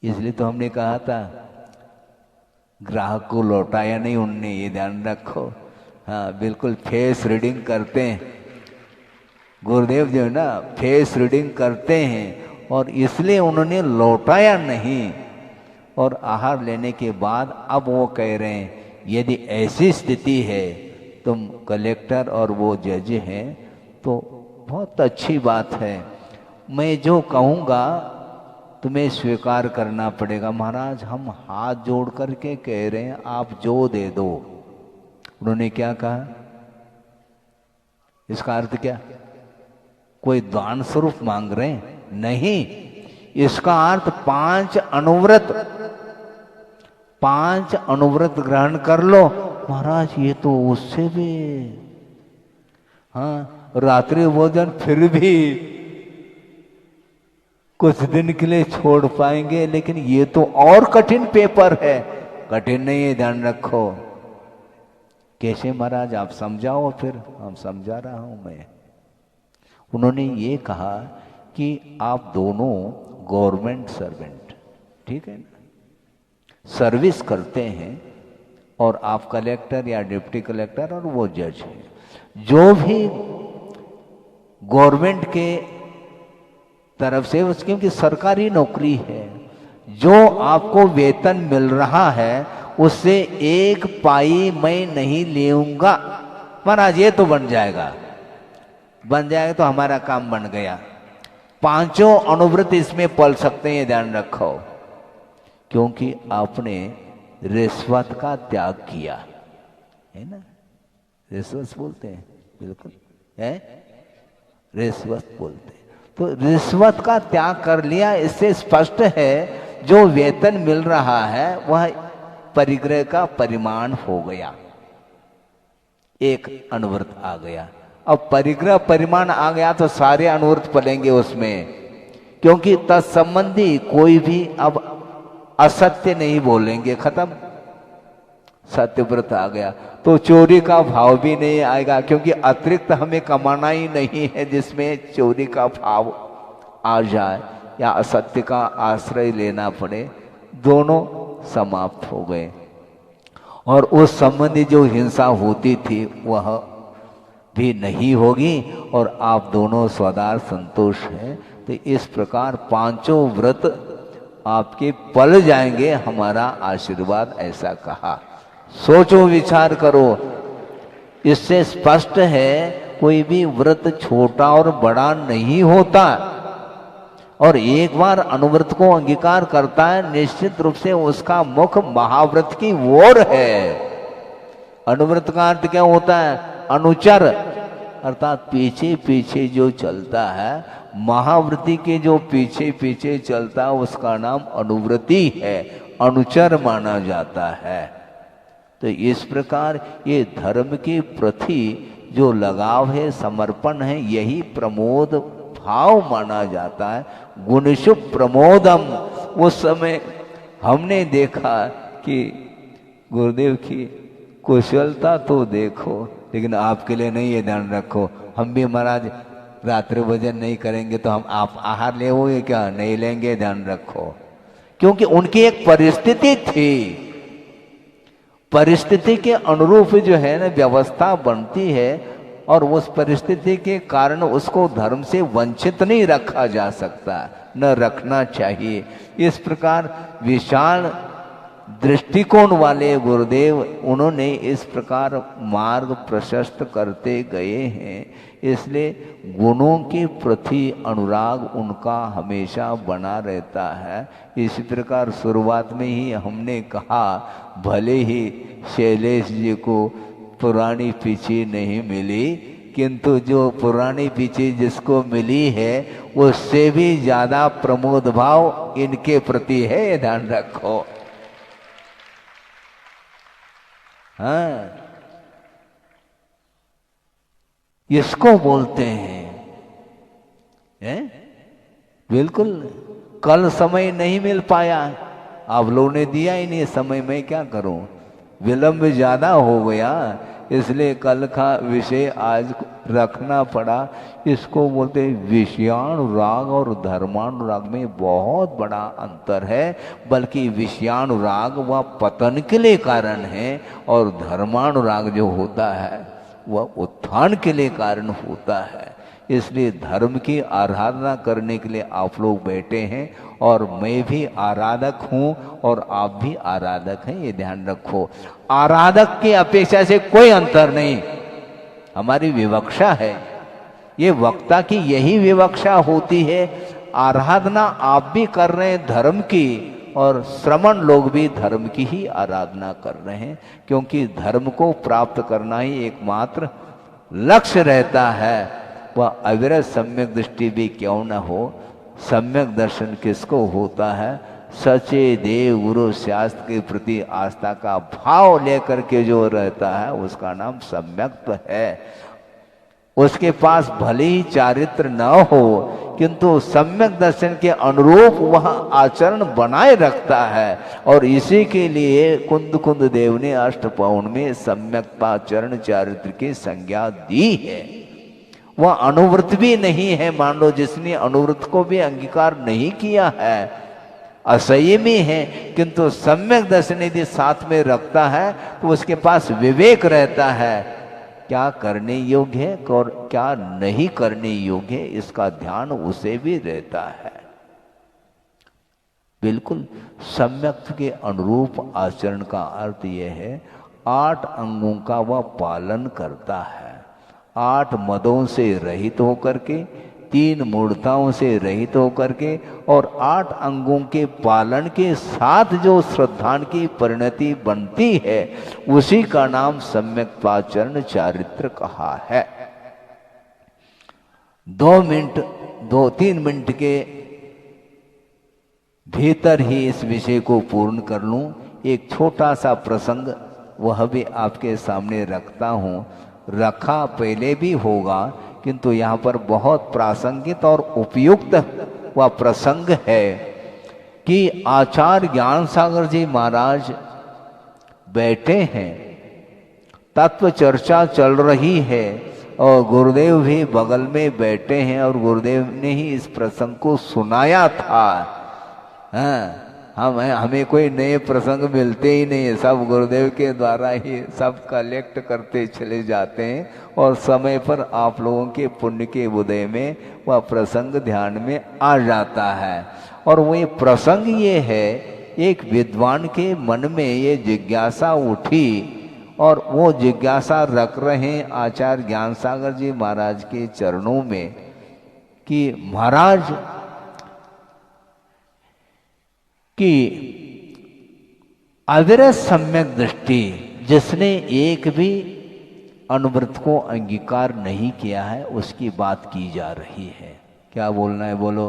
इसलिए तो हमने कहा था ग्राहक को लौटाया नहीं उनने, ये ध्यान रखो। हाँ बिल्कुल फेस रीडिंग करते हैं गुरुदेव जो है ना, फेस रीडिंग करते हैं, और इसलिए उन्होंने लौटाया नहीं। और आहार लेने के बाद अब वो कह रहे हैं यदि ऐसी स्थिति है, तुम कलेक्टर और वो जज हैं, तो बहुत अच्छी बात है, मैं जो कहूँगा तुम्हें स्वीकार करना पड़ेगा। महाराज हम हाथ जोड़ करके कह रहे हैं आप जो दे दो। उन्होंने क्या कहा? इसका अर्थ क्या? कोई दान स्वरूप मांग रहे हैं? नहीं, इसका अर्थ 5 अनुव्रत ग्रहण कर लो। महाराज ये तो उससे भी, हाँ रात्रि भोजन फिर भी कुछ दिन के लिए छोड़ पाएंगे, लेकिन ये तो और कठिन पेपर है। कठिन नहीं है, ध्यान रखो। कैसे महाराज आप समझाओ, फिर हम समझा रहा हूं मैं। उन्होंने ये कहा कि आप दोनों गवर्नमेंट सर्वेंट, ठीक है ना, सर्विस करते हैं, और आप कलेक्टर या डिप्टी कलेक्टर और वो जज है। जो भी गवर्नमेंट के तरफ से, उसकी क्योंकि सरकारी नौकरी है, जो आपको वेतन मिल रहा है उससे 1 पाई मैं नहीं लेऊंगा। महाराज ये तो बन जाएगा तो हमारा काम बन गया। 5 अनुव्रत इसमें पल सकते हैं, ध्यान रखो, क्योंकि आपने रिश्वत का त्याग किया है ना। रिश्वत बोलते हैं, बिल्कुल है, रिश्वत बोलते हैं। तो रिश्वत का त्याग कर लिया, इससे स्पष्ट है जो वेतन मिल रहा है वह परिग्रह का परिमाण हो गया, 1 अनुव्रत आ गया। अब परिग्रह परिमाण आ गया तो सारे अनुव्रत पलेंगे उसमें, क्योंकि तत्संबंधी कोई भी अब असत्य नहीं बोलेंगे, खत्म। सत्यव्रत आ गया तो चोरी का भाव भी नहीं आएगा, क्योंकि अतिरिक्त हमें कमाना ही नहीं है जिसमें चोरी का भाव आ जाए या असत्य का आश्रय लेना पड़े। दोनों समाप्त हो गए। और उस संबंधी जो हिंसा होती थी वह भी नहीं होगी और आप दोनों स्वदार संतोष हैं। तो इस प्रकार पांचों व्रत आपके पल जाएंगे, हमारा आशीर्वाद ऐसा कहा। सोचो विचार करो, इससे स्पष्ट है कोई भी व्रत छोटा और बड़ा नहीं होता, और एक बार अनुव्रत को अंगीकार करता है निश्चित रूप से उसका मुख महाव्रत की ओर है। अनुव्रत का अर्थ क्या होता है? अनुचर, अर्थात पीछे पीछे जो चलता है। महाव्रती के जो पीछे पीछे चलता है उसका नाम अनुव्रती है, अनुचर माना जाता है। तो इस प्रकार ये धर्म के प्रति जो लगाव है, समर्पण है, यही प्रमोद भाव माना जाता है। गुणशु प्रमोदम। उस समय हमने देखा कि गुरुदेव की कुशलता तो देखो, लेकिन आपके लिए नहीं, ये ध्यान रखो। हम भी महाराज रात्रि भोजन नहीं करेंगे तो हम आप आहार ले क्या? नहीं लेंगे, ध्यान रखो। क्योंकि उनकी एक परिस्थिति थी, परिस्थिति के अनुरूप जो है ना व्यवस्था बनती है, और उस परिस्थिति के कारण उसको धर्म से वंचित नहीं रखा जा सकता, न रखना चाहिए। इस प्रकार विशाल दृष्टिकोण वाले गुरुदेव, उन्होंने इस प्रकार मार्ग प्रशस्त करते गए हैं। इसलिए गुणों के प्रति अनुराग उनका हमेशा बना रहता है। इसी प्रकार शुरुआत में ही हमने कहा, भले ही शैलेश जी को पुरानी पीछी नहीं मिली, किंतु जो पुरानी पीछी जिसको मिली है उससे भी ज्यादा प्रमोद भाव इनके प्रति है, ये ध्यान रखो। हाँ, इसको बोलते हैं बिल्कुल। कल समय नहीं मिल पाया, आप लोगों ने दिया ही नहीं समय, मैं क्या करूं? विलंब ज्यादा हो गया, इसलिए कल का विषय आज रखना पड़ा। इसको बोलते हैं विषयानुराग और धर्मानुराग में बहुत बड़ा अंतर है। बल्कि विषयानुराग वह पतन के लिए कारण है, और धर्मानुराग जो होता है वह उत्थान के लिए कारण होता है। इसलिए धर्म की आराधना करने के लिए आप लोग बैठे हैं, और मैं भी आराधक हूँ और आप भी आराधक हैं, ये ध्यान रखो। आराधक की अपेक्षा से कोई अंतर नहीं, हमारी विवक्षा है। ये वक्ता की यही विवक्षा होती है। आराधना आप भी कर रहे हैं धर्म की, और श्रमण लोग भी धर्म की ही आराधना कर रहे हैं, क्योंकि धर्म को प्राप्त करना ही एकमात्र लक्ष्य रहता है। वह अविरत सम्यक दृष्टि भी क्यों न हो, सम्यक दर्शन किसको होता है? सचे देव गुरु शास्त्र के प्रति आस्था का भाव लेकर के जो रहता है उसका नाम सम्यक है। उसके पास भले ही चारित्र न हो, किंतु सम्यक दर्शन के अनुरूप वह आचरण बनाए रखता है। और इसी के लिए कुंद कुंद देव ने अष्टपौन में सम्यक आचरण चारित्र की संज्ञा दी है। वह अनुव्रत भी नहीं है, मान लो जिसने अनुव्रत को भी अंगीकार नहीं किया है, असंयमी है, किंतु सम्यक दर्शन यदि साथ में रखता है तो उसके पास विवेक रहता है, क्या करने योग्य है और क्या नहीं करने योग्य है, इसका ध्यान उसे भी रहता है। बिल्कुल सम्यक के अनुरूप आचरण का अर्थ यह है 8 अंगों का वह पालन करता है, 8 मदों से रहित होकर के, 3 मूर्ताओं से रहित होकर के, और 8 अंगों के पालन के साथ जो श्रद्धान की परिणति बनती है उसी का नाम सम्यक आचरण चारित्र कहा है। 2-3 मिनट के भीतर ही इस विषय को पूर्ण कर लूं। एक छोटा सा प्रसंग वह भी आपके सामने रखता हूं। रखा पहले भी होगा, किंतु यहाँ पर बहुत प्रासंगिक और उपयुक्त वह प्रसंग है कि आचार्य ज्ञान सागर जी महाराज बैठे हैं, तत्व चर्चा चल रही है और गुरुदेव भी बगल में बैठे हैं, और गुरुदेव ने ही इस प्रसंग को सुनाया था। हाँ, हमें कोई नए प्रसंग मिलते ही नहीं है, सब गुरुदेव के द्वारा ही सब कलेक्ट करते चले जाते हैं और समय पर आप लोगों के पुण्य के उदय में वह प्रसंग ध्यान में आ जाता है। और वही प्रसंग ये है, एक विद्वान के मन में ये जिज्ञासा उठी और वो जिज्ञासा रख रहे हैं आचार्य ज्ञान सागर जी महाराज के चरणों में कि महाराज कि अविरत सम्यक दृष्टि जिसने एक भी अनुव्रत को अंगीकार नहीं किया है उसकी बात की जा रही है। क्या बोलना है बोलो,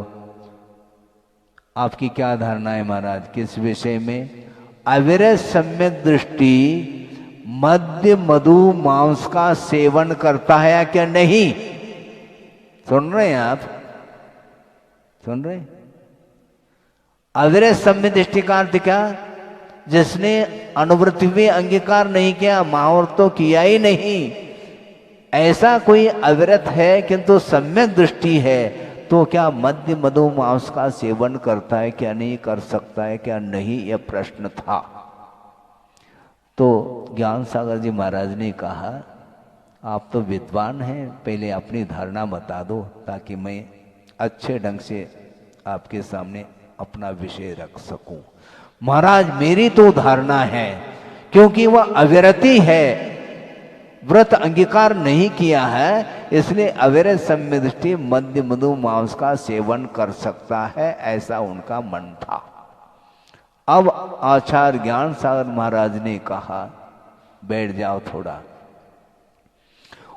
आपकी क्या धारणा है महाराज किस विषय में? अविरत सम्यक दृष्टि मद्य मधु मांस का सेवन करता है या क्या नहीं? सुन रहे हैं आप? सुन रहे हैं? अविरत सम्यक दृष्टि का अर्थ क्या? जिसने अनुवृत्ति में अंगीकार नहीं किया, महाव्रत तो किया ही नहीं, ऐसा कोई अविरत है किंतु सम्यक दृष्टि है, तो क्या मद्य मधु मांस का सेवन करता है क्या नहीं, कर सकता है क्या नहीं, यह प्रश्न था। तो ज्ञान सागर जी महाराज ने कहा आप तो विद्वान हैं, पहले अपनी धारणा बता दो ताकि मैं अच्छे ढंग से आपके सामने अपना विषय रख सकूं। महाराज मेरी तो धारणा है, क्योंकि वह अविरति है, व्रत अंगीकार नहीं किया है, इसलिए अविरत सम्यक दृष्टि मद्य मधु मांस का सेवन कर सकता है, ऐसा उनका मन था। अब आचार्य ज्ञान सागर महाराज ने कहा बैठ जाओ थोड़ा।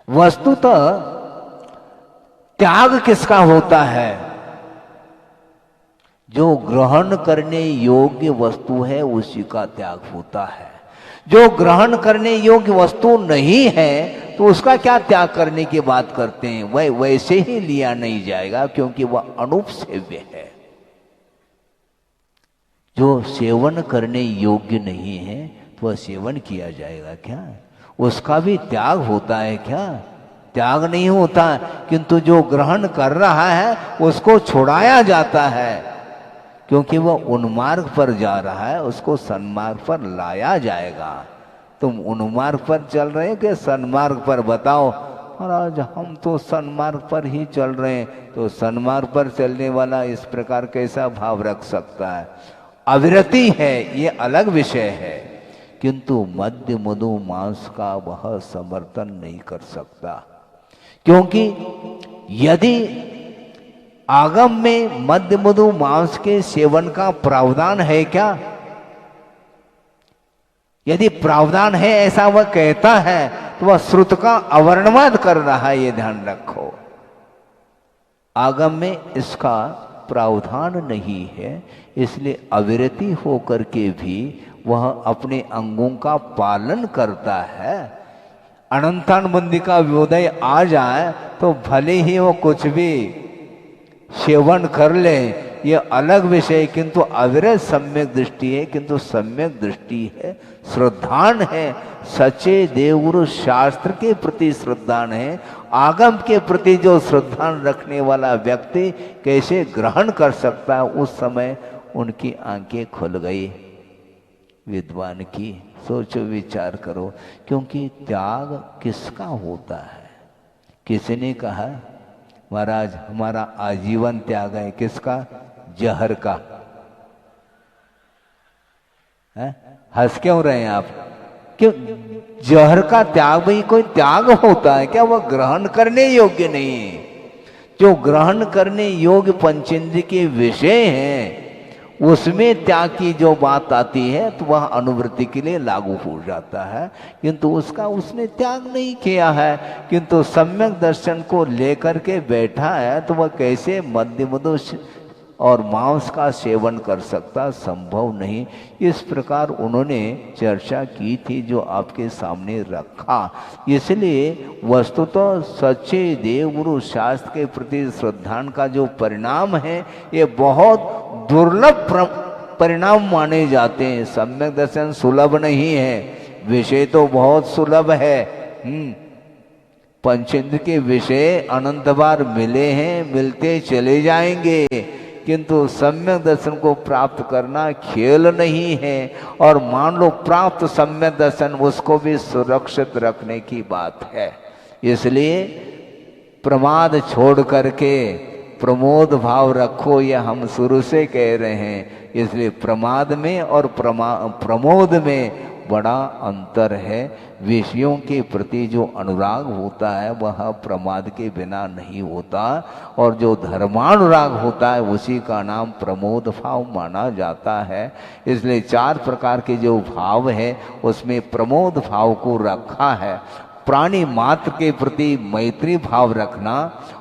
वस्तुतः त्याग किसका होता है? जो ग्रहण करने योग्य वस्तु है उसी का त्याग होता है। जो ग्रहण करने योग्य वस्तु नहीं है तो उसका क्या त्याग करने की बात करते हैं? वह वैसे ही लिया नहीं जाएगा क्योंकि वह अनुपसेव्य है। जो सेवन करने योग्य नहीं है तो वह सेवन किया जाएगा क्या? उसका भी त्याग होता है क्या? त्याग नहीं होता, किंतु जो ग्रहण कर रहा है उसको छुड़ाया जाता है, क्योंकि वह उन्मार्ग पर जा रहा है, उसको सन्मार्ग पर लाया जाएगा। तुम उन्मार्ग पर चल रहे हो कि सन्मार्ग पर? बताओ। महाराज हम तो सन्मार्ग पर ही चल रहे हैं। तो सन्मार्ग पर चलने वाला इस प्रकार कैसा भाव रख सकता है? अविरति है ये अलग विषय है, किंतु मद्य मधु मांस का वह समर्थन नहीं कर सकता, क्योंकि यदि आगम में मद्य मधु मांस के सेवन का प्रावधान है क्या? यदि प्रावधान है ऐसा वह कहता है तो वह श्रुत का अवर्णवाद कर रहा है, ये ध्यान रखो। आगम में इसका प्रावधान नहीं है, इसलिए अविरति होकर के भी वह अपने अंगों का पालन करता है। अनंतान बंदी का वियोदय आ जाए तो भले ही वो कुछ भी सेवन कर ले, ये अलग विषय, किंतु अविरत सम्यक दृष्टि है, किंतु सम्यक दृष्टि है, श्रद्धान है, सच्चे देवगुरु शास्त्र के प्रति श्रद्धान है। आगम के प्रति जो श्रद्धान रखने वाला व्यक्ति कैसे ग्रहण कर सकता है? उस समय उनकी आंखें खुल गई विद्वान की। सोचो विचार करो, क्योंकि त्याग किसका होता है? किसने कहा महाराज हमारा आजीवन त्याग है? किसका? जहर का। है? हंस क्यों रहे हैं आप? क्यों? जहर का त्याग भी कोई त्याग होता है क्या? वह ग्रहण करने योग्य नहीं है। जो ग्रहण करने योग्य पंचेंद्रिय के विषय हैं उसमें त्याग की जो बात आती है तो वह अनुवृत्ति के लिए लागू हो जाता है, किंतु उसका उसने त्याग नहीं किया है, किंतु सम्यक दर्शन को लेकर के बैठा है, तो वह कैसे मद्य मधु और मांस का सेवन कर सकता? संभव नहीं। इस प्रकार उन्होंने चर्चा की थी जो आपके सामने रखा। इसलिए वस्तुतः सच्चे देवगुरु शास्त्र के प्रति श्रद्धान का जो परिणाम है ये बहुत दुर्लभ परिणाम माने जाते हैं। सम्यक दर्शन सुलभ नहीं है, विषय तो बहुत सुलभ है। पंचेंद्र के विषय अनंत बार मिले हैं, मिलते चले जाएंगे, किंतु सम्यक दर्शन को प्राप्त करना खेल नहीं है। और मान लो प्राप्त सम्यक दर्शन, उसको भी सुरक्षित रखने की बात है। इसलिए प्रमाद छोड़ करके प्रमोद भाव रखो, यह हम शुरू से कह रहे हैं। इसलिए प्रमाद में और प्रमोद में बड़ा अंतर है। विषयों के प्रति जो अनुराग होता है वह प्रमाद के बिना नहीं होता, और जो धर्मानुराग होता है उसी का नाम प्रमोद भाव माना जाता है। इसलिए 4 प्रकार के जो भाव है उसमें प्रमोद भाव को रखा है। प्राणी मात्र के प्रति मैत्री भाव रखना,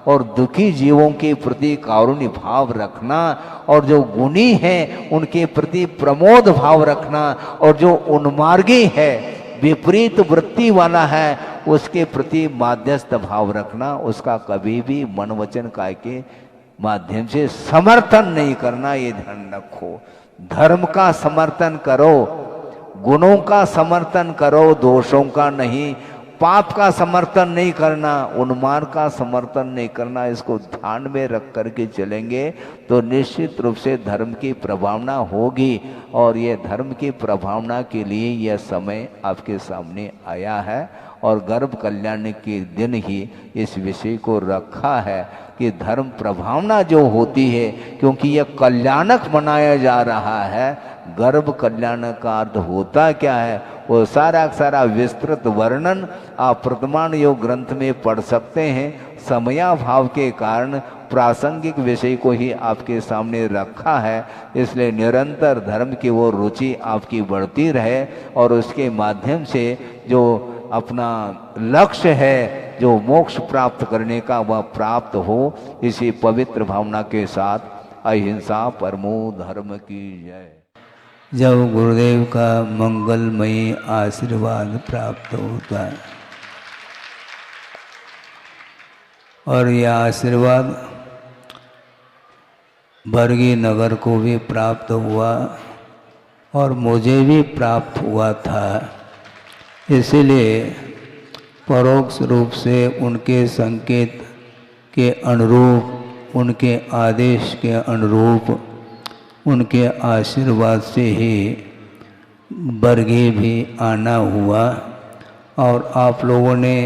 और दुखी जीवों के प्रति कारुण्य भाव रखना, और जो गुणी हैं उनके प्रति प्रमोद भाव रखना, और जो उन्मार्गी है, विपरीत वृत्ति वाला है, उसके प्रति माध्यस्थ भाव रखना। उसका कभी भी मन वचन काय के माध्यम से समर्थन नहीं करना, ये ध्यान रखो। धर्म का समर्थन करो, गुणों का समर्थन करो, दोषों का नहीं। पाप का समर्थन नहीं करना, उन्मार्ग का समर्थन नहीं करना। इसको ध्यान में रख करके चलेंगे तो निश्चित रूप से धर्म की प्रभावना होगी। और ये धर्म की प्रभावना के लिए यह समय आपके सामने आया है, और गर्भ कल्याण के दिन ही इस विषय को रखा है कि धर्म प्रभावना जो होती है, क्योंकि यह कल्याणक मनाया जा रहा है। गर्भ कल्याण का अर्थ होता क्या है, वो सारा विस्तृत वर्णन आप प्रमाण योग ग्रंथ में पढ़ सकते हैं। समयाभाव के कारण प्रासंगिक विषय को ही आपके सामने रखा है। इसलिए निरंतर धर्म की वो रुचि आपकी बढ़ती रहे, और उसके माध्यम से जो अपना लक्ष्य है, जो मोक्ष प्राप्त करने का, वह प्राप्त हो। इसी पवित्र भावना के साथ अहिंसा परमो धर्म की जय। जब गुरुदेव का मंगलमयी आशीर्वाद प्राप्त होता है, और यह आशीर्वाद बरगी नगर को भी प्राप्त हुआ और मुझे भी प्राप्त हुआ था। इसलिए परोक्ष रूप से उनके संकेत के अनुरूप, उनके आदेश के अनुरूप, उनके आशीर्वाद से ही बरगी भी आना हुआ। और आप लोगों ने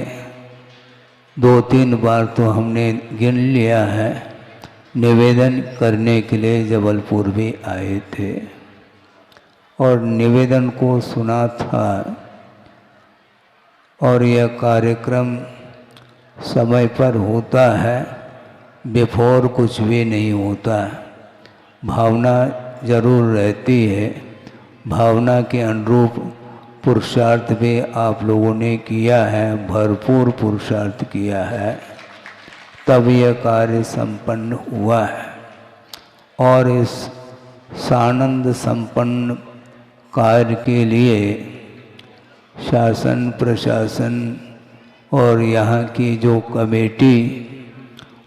2-3 बार तो हमने गिन लिया है, निवेदन करने के लिए जबलपुर भी आए थे और निवेदन को सुना था। और यह कार्यक्रम समय पर होता है, बिफोर कुछ भी नहीं होता। भावना जरूर रहती है, भावना के अनुरूप पुरुषार्थ भी आप लोगों ने किया है, भरपूर पुरुषार्थ किया है, तब यह कार्य संपन्न हुआ है। और इस सानंद संपन्न कार्य के लिए शासन प्रशासन और यहाँ की जो कमेटी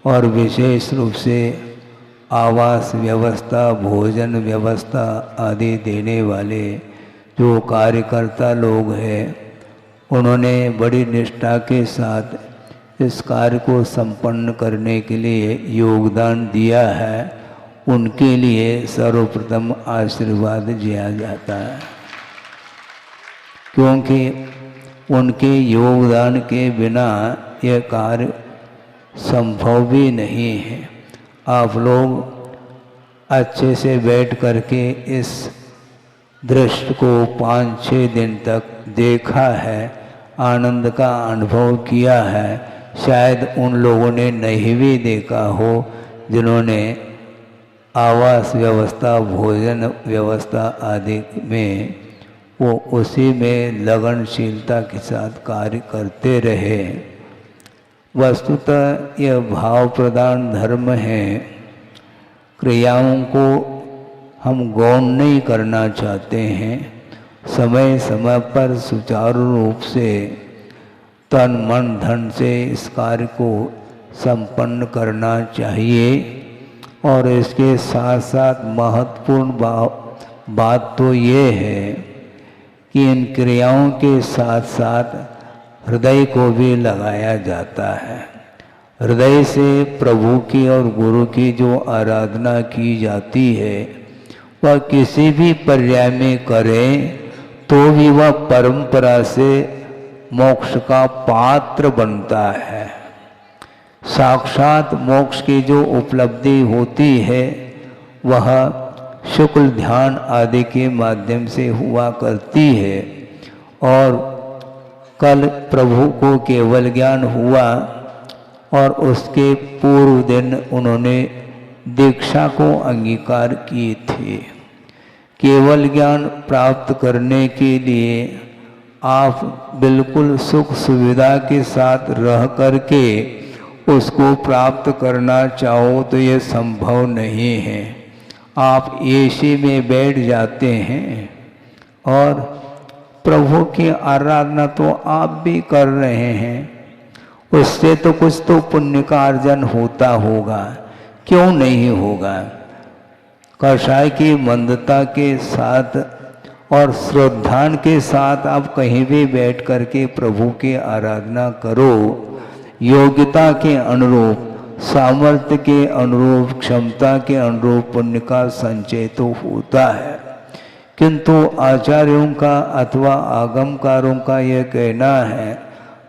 और विशेष रूप से आवास व्यवस्था, भोजन व्यवस्था आदि देने वाले जो कार्यकर्ता लोग हैं, उन्होंने बड़ी निष्ठा के साथ इस कार्य को संपन्न करने के लिए योगदान दिया है। उनके लिए सर्वप्रथम आशीर्वाद दिया जाता है, क्योंकि उनके योगदान के बिना यह कार्य संभव भी नहीं है। आप लोग अच्छे से बैठ करके इस दृश्य को 5-6 दिन तक देखा है, आनंद का अनुभव किया है। शायद उन लोगों ने नहीं भी देखा हो जिन्होंने आवास व्यवस्था, भोजन व्यवस्था आदि में वो उसी में लगनशीलता के साथ कार्य करते रहे। वस्तुतः यह भाव प्रधान धर्म है। क्रियाओं को हम गौण नहीं करना चाहते हैं। समय समय पर सुचारू रूप से तन मन धन से इस कार्य को संपन्न करना चाहिए। और इसके साथ साथ महत्वपूर्ण बात तो ये है कि इन क्रियाओं के साथ साथ हृदय को भी लगाया जाता है। हृदय से प्रभु की और गुरु की जो आराधना की जाती है वह किसी भी पर्याय में करें तो भी वह परंपरा से मोक्ष का पात्र बनता है। साक्षात मोक्ष की जो उपलब्धि होती है वह शुक्ल ध्यान आदि के माध्यम से हुआ करती है। और कल प्रभु को केवल ज्ञान हुआ और उसके पूर्व दिन उन्होंने दीक्षा को अंगीकार किए थे। केवल ज्ञान प्राप्त करने के लिए आप बिल्कुल सुख सुविधा के साथ रह करके उसको प्राप्त करना चाहो तो ये संभव नहीं है। आप एसी में बैठ जाते हैं और प्रभु की आराधना तो आप भी कर रहे हैं, उससे तो कुछ तो पुण्य का अर्जन होता होगा, क्यों नहीं होगा। कषाय की मंदता के साथ और श्रद्धान के साथ आप कहीं भी बैठ करके प्रभु की आराधना करो। योग्यता के अनुरूप, सामर्थ्य के अनुरूप, क्षमता के अनुरूप पुण्य का संचय तो होता है। किंतु आचार्यों का अथवा आगमकारों का यह कहना है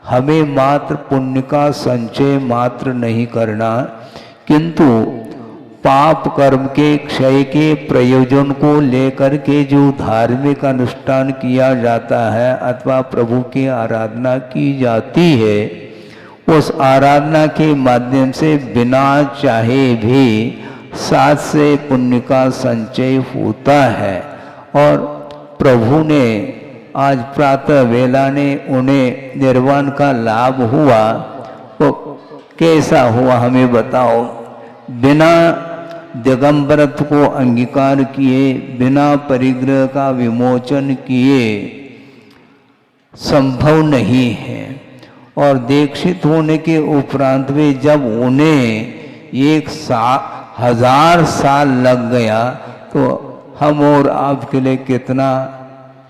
हमें मात्र पुण्य का संचय मात्र नहीं करना, किंतु पाप कर्म के क्षय के प्रयोजन को लेकर के जो धार्मिक अनुष्ठान किया जाता है अथवा प्रभु की आराधना की जाती है, उस आराधना के माध्यम से बिना चाहे भी साथ से पुण्य का संचय होता है। और प्रभु ने आज प्रातः वेला ने उन्हें निर्वाण का लाभ हुआ, वो कैसा हुआ हमें बताओ। बिना दिगंबरत्व को अंगीकार किए, बिना परिग्रह का विमोचन किए संभव नहीं है। और दीक्षित होने के उपरांत भी जब उन्हें 1000 साल लग गया तो हम और आपके लिए कितना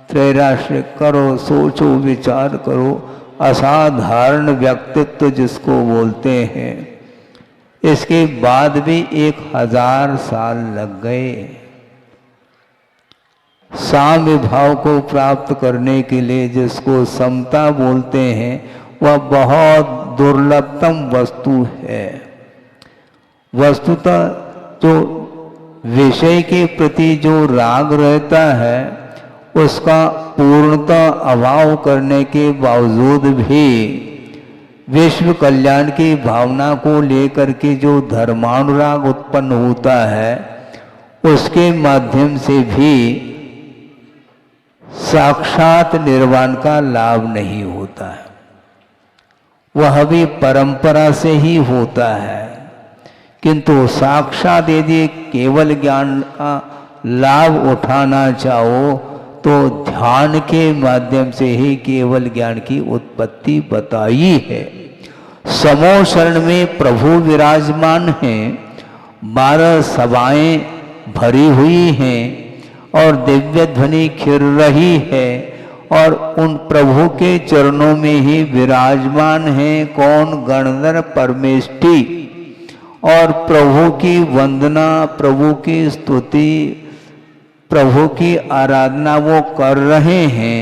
त्रैराश्य करो, सोचो, विचार करो। असाधारण व्यक्तित्व जिसको बोलते हैं, इसके बाद भी 1000 साल लग गए। साम्य भाव को प्राप्त करने के लिए जिसको समता बोलते हैं, वह बहुत दुर्लभतम वस्तु है। वस्तुतः जो विषय के प्रति जो राग रहता है उसका पूर्णतः अभाव करने के बावजूद भी विश्व कल्याण की भावना को लेकर के जो धर्मानुराग उत्पन्न होता है उसके माध्यम से भी साक्षात निर्वाण का लाभ नहीं होता है, वह भी परंपरा से ही होता है। किंतु साक्षात यदि केवल ज्ञान का लाभ उठाना चाहो तो ध्यान के माध्यम से ही केवल ज्ञान की उत्पत्ति बताई है। समो शरण में प्रभु विराजमान हैं, 12 सभाएं भरी हुई हैं और दिव्य ध्वनि खिर रही है और उन प्रभु के चरणों में ही विराजमान है कौन? गणधर परमेष्टि। और प्रभु की वंदना, प्रभु की स्तुति, प्रभु की आराधना वो कर रहे हैं।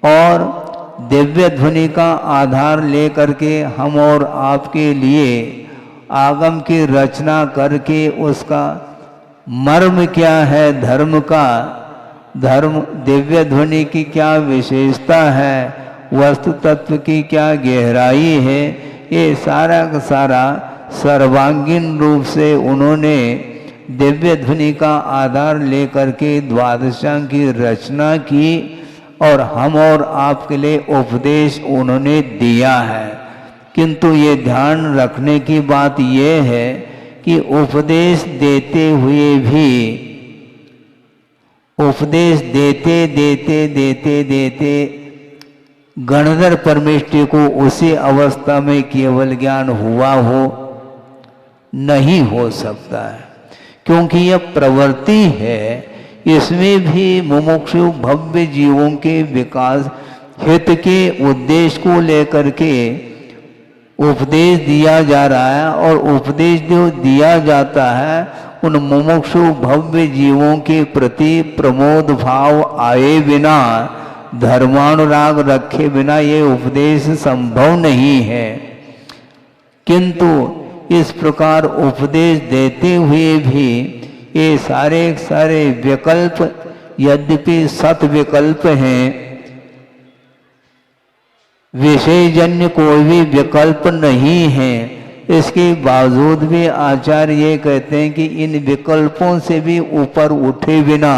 और दिव्य ध्वनि का आधार लेकर के हम और आपके लिए आगम की रचना करके उसका मर्म क्या है, धर्म का, धर्म दिव्य ध्वनि की क्या विशेषता है, वस्तु तत्व की क्या गहराई है, ये सारा का सारा सर्वांगीण रूप से उन्होंने दिव्य ध्वनि का आधार लेकर के द्वादशांग की रचना की और हम और आपके लिए उपदेश उन्होंने दिया है। किंतु ये ध्यान रखने की बात ये है कि उपदेश देते हुए भी, उपदेश देते देते देते देते गणधर परमेष्टि को उसी अवस्था में केवल ज्ञान हुआ हो नहीं हो सकता है, क्योंकि यह प्रवृत्ति है। इसमें भी मुमुक्षु भव्य जीवों के विकास हित के उद्देश्य को लेकर के उपदेश दिया जा रहा है और उपदेश जो दिया जाता है उन मुमुक्षु भव्य जीवों के प्रति प्रमोद भाव आए बिना, धर्मानुराग रखे बिना ये उपदेश संभव नहीं है। किंतु इस प्रकार उपदेश देते हुए भी ये सारे विकल्प यद्यपि सत विकल्प हैं, विषयजन्य कोई भी विकल्प नहीं है, इसके बावजूद भी आचार्य ये कहते हैं कि इन विकल्पों से भी ऊपर उठे बिना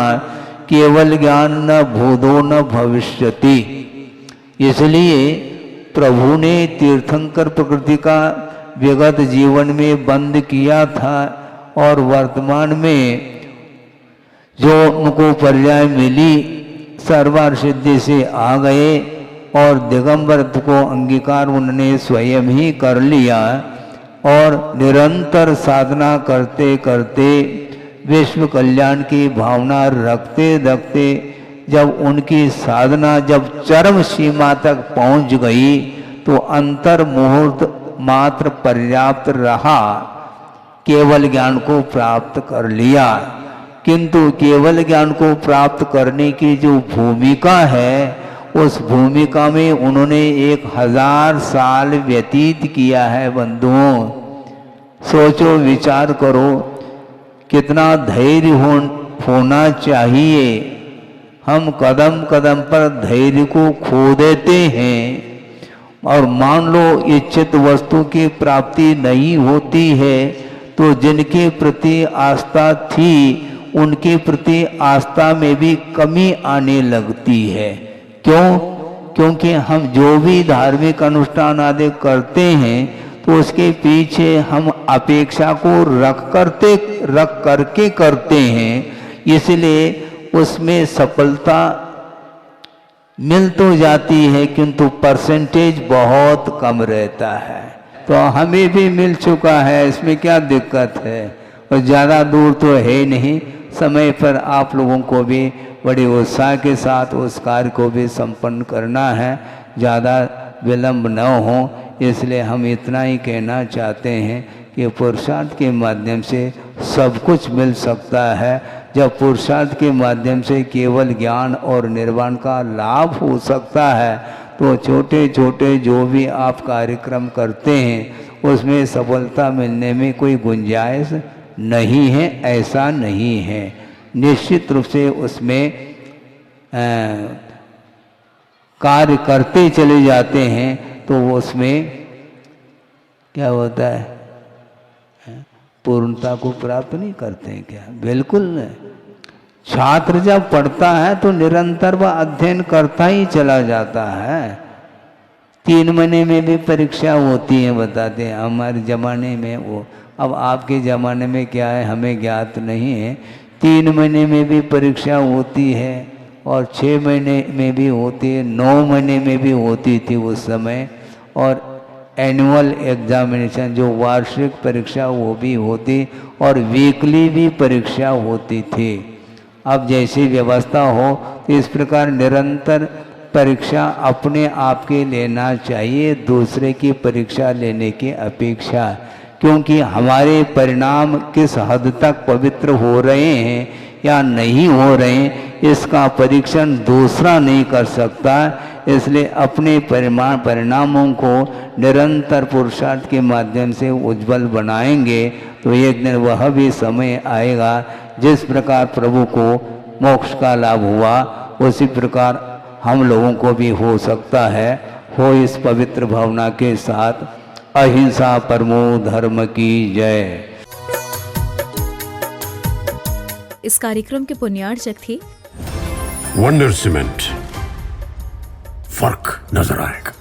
केवल ज्ञान न भूतो न भविष्यति। इसलिए प्रभु ने तीर्थंकर प्रकृति का विगत जीवन में बंद किया था और वर्तमान में जो उनको पर्याय मिली सर्वार्थ सिद्धि से आ गए और दिगंबरत्व को अंगीकार उन्होंने स्वयं ही कर लिया और निरंतर साधना करते करते विश्व कल्याण की भावना रखते रखते जब उनकी साधना जब चरम सीमा तक पहुंच गई तो अंतर मुहूर्त मात्र पर्याप्त रहा, केवल ज्ञान को प्राप्त कर लिया। किंतु केवल ज्ञान को प्राप्त करने की जो भूमिका है उस भूमिका में उन्होंने 1000 साल व्यतीत किया है। बंधुओं सोचो विचार करो कितना धैर्य होना चाहिए। हम कदम कदम पर धैर्य को खो देते हैं और मान लो इच्छित वस्तु की प्राप्ति नहीं होती है तो जिनके प्रति आस्था थी उनके प्रति आस्था में भी कमी आने लगती है। क्यों? क्योंकि हम जो भी धार्मिक अनुष्ठान आदि करते हैं तो उसके पीछे हम अपेक्षा को रख करके करते हैं, इसलिए उसमें सफलता मिल तो जाती है किंतु परसेंटेज बहुत कम रहता है। तो हमें भी मिल चुका है, इसमें क्या दिक्कत है, और ज़्यादा दूर तो है नहीं। समय पर आप लोगों को भी बड़े उत्साह के साथ उस कार्य को भी संपन्न करना है, ज़्यादा विलंब न हो। इसलिए हम इतना ही कहना चाहते हैं कि पुरुषार्थ के माध्यम से सब कुछ मिल सकता है। जब पुरुषार्थ के माध्यम से केवल ज्ञान और निर्वाण का लाभ हो सकता है तो छोटे छोटे जो भी आप कार्यक्रम करते हैं उसमें सफलता मिलने में कोई गुंजाइश नहीं है, ऐसा नहीं है। निश्चित रूप से उसमें कार्य करते चले जाते हैं तो उसमें क्या होता है, पूर्णता को प्राप्त नहीं करते हैं क्या? बिल्कुल नहीं। छात्र जब पढ़ता है तो निरंतर वह अध्ययन करता ही चला जाता है। 3 महीने में भी परीक्षा होती है, बताते हैं। हमारे ज़माने में वो, अब आपके ज़माने में क्या है हमें ज्ञात नहीं है। 3 महीने में भी परीक्षा होती है और 6 महीने में भी होती है, 9 महीने में भी होती थी उस समय। और एनुअल एग्जामिनेशन जो वार्षिक परीक्षा वो भी होती और वीकली भी परीक्षा होती थी। अब जैसी व्यवस्था हो तो इस प्रकार निरंतर परीक्षा अपने आप के लेना चाहिए दूसरे की परीक्षा लेने की अपेक्षा, क्योंकि हमारे परिणाम किस हद तक पवित्र हो रहे हैं या नहीं हो रहे हैं इसका परीक्षण दूसरा नहीं कर सकता। इसलिए अपने परिणामों को निरंतर पुरुषार्थ के माध्यम से उज्जवल बनाएंगे तो एक दिन वह भी समय आएगा जिस प्रकार प्रभु को मोक्ष का लाभ हुआ उसी प्रकार हम लोगों को भी हो सकता है। हो इस पवित्र भावना के साथ अहिंसा परमो धर्म की जय। इस कार्यक्रम के पुण्यार्चक थे वंडर सीमेंट, फर्क नजर आएगा।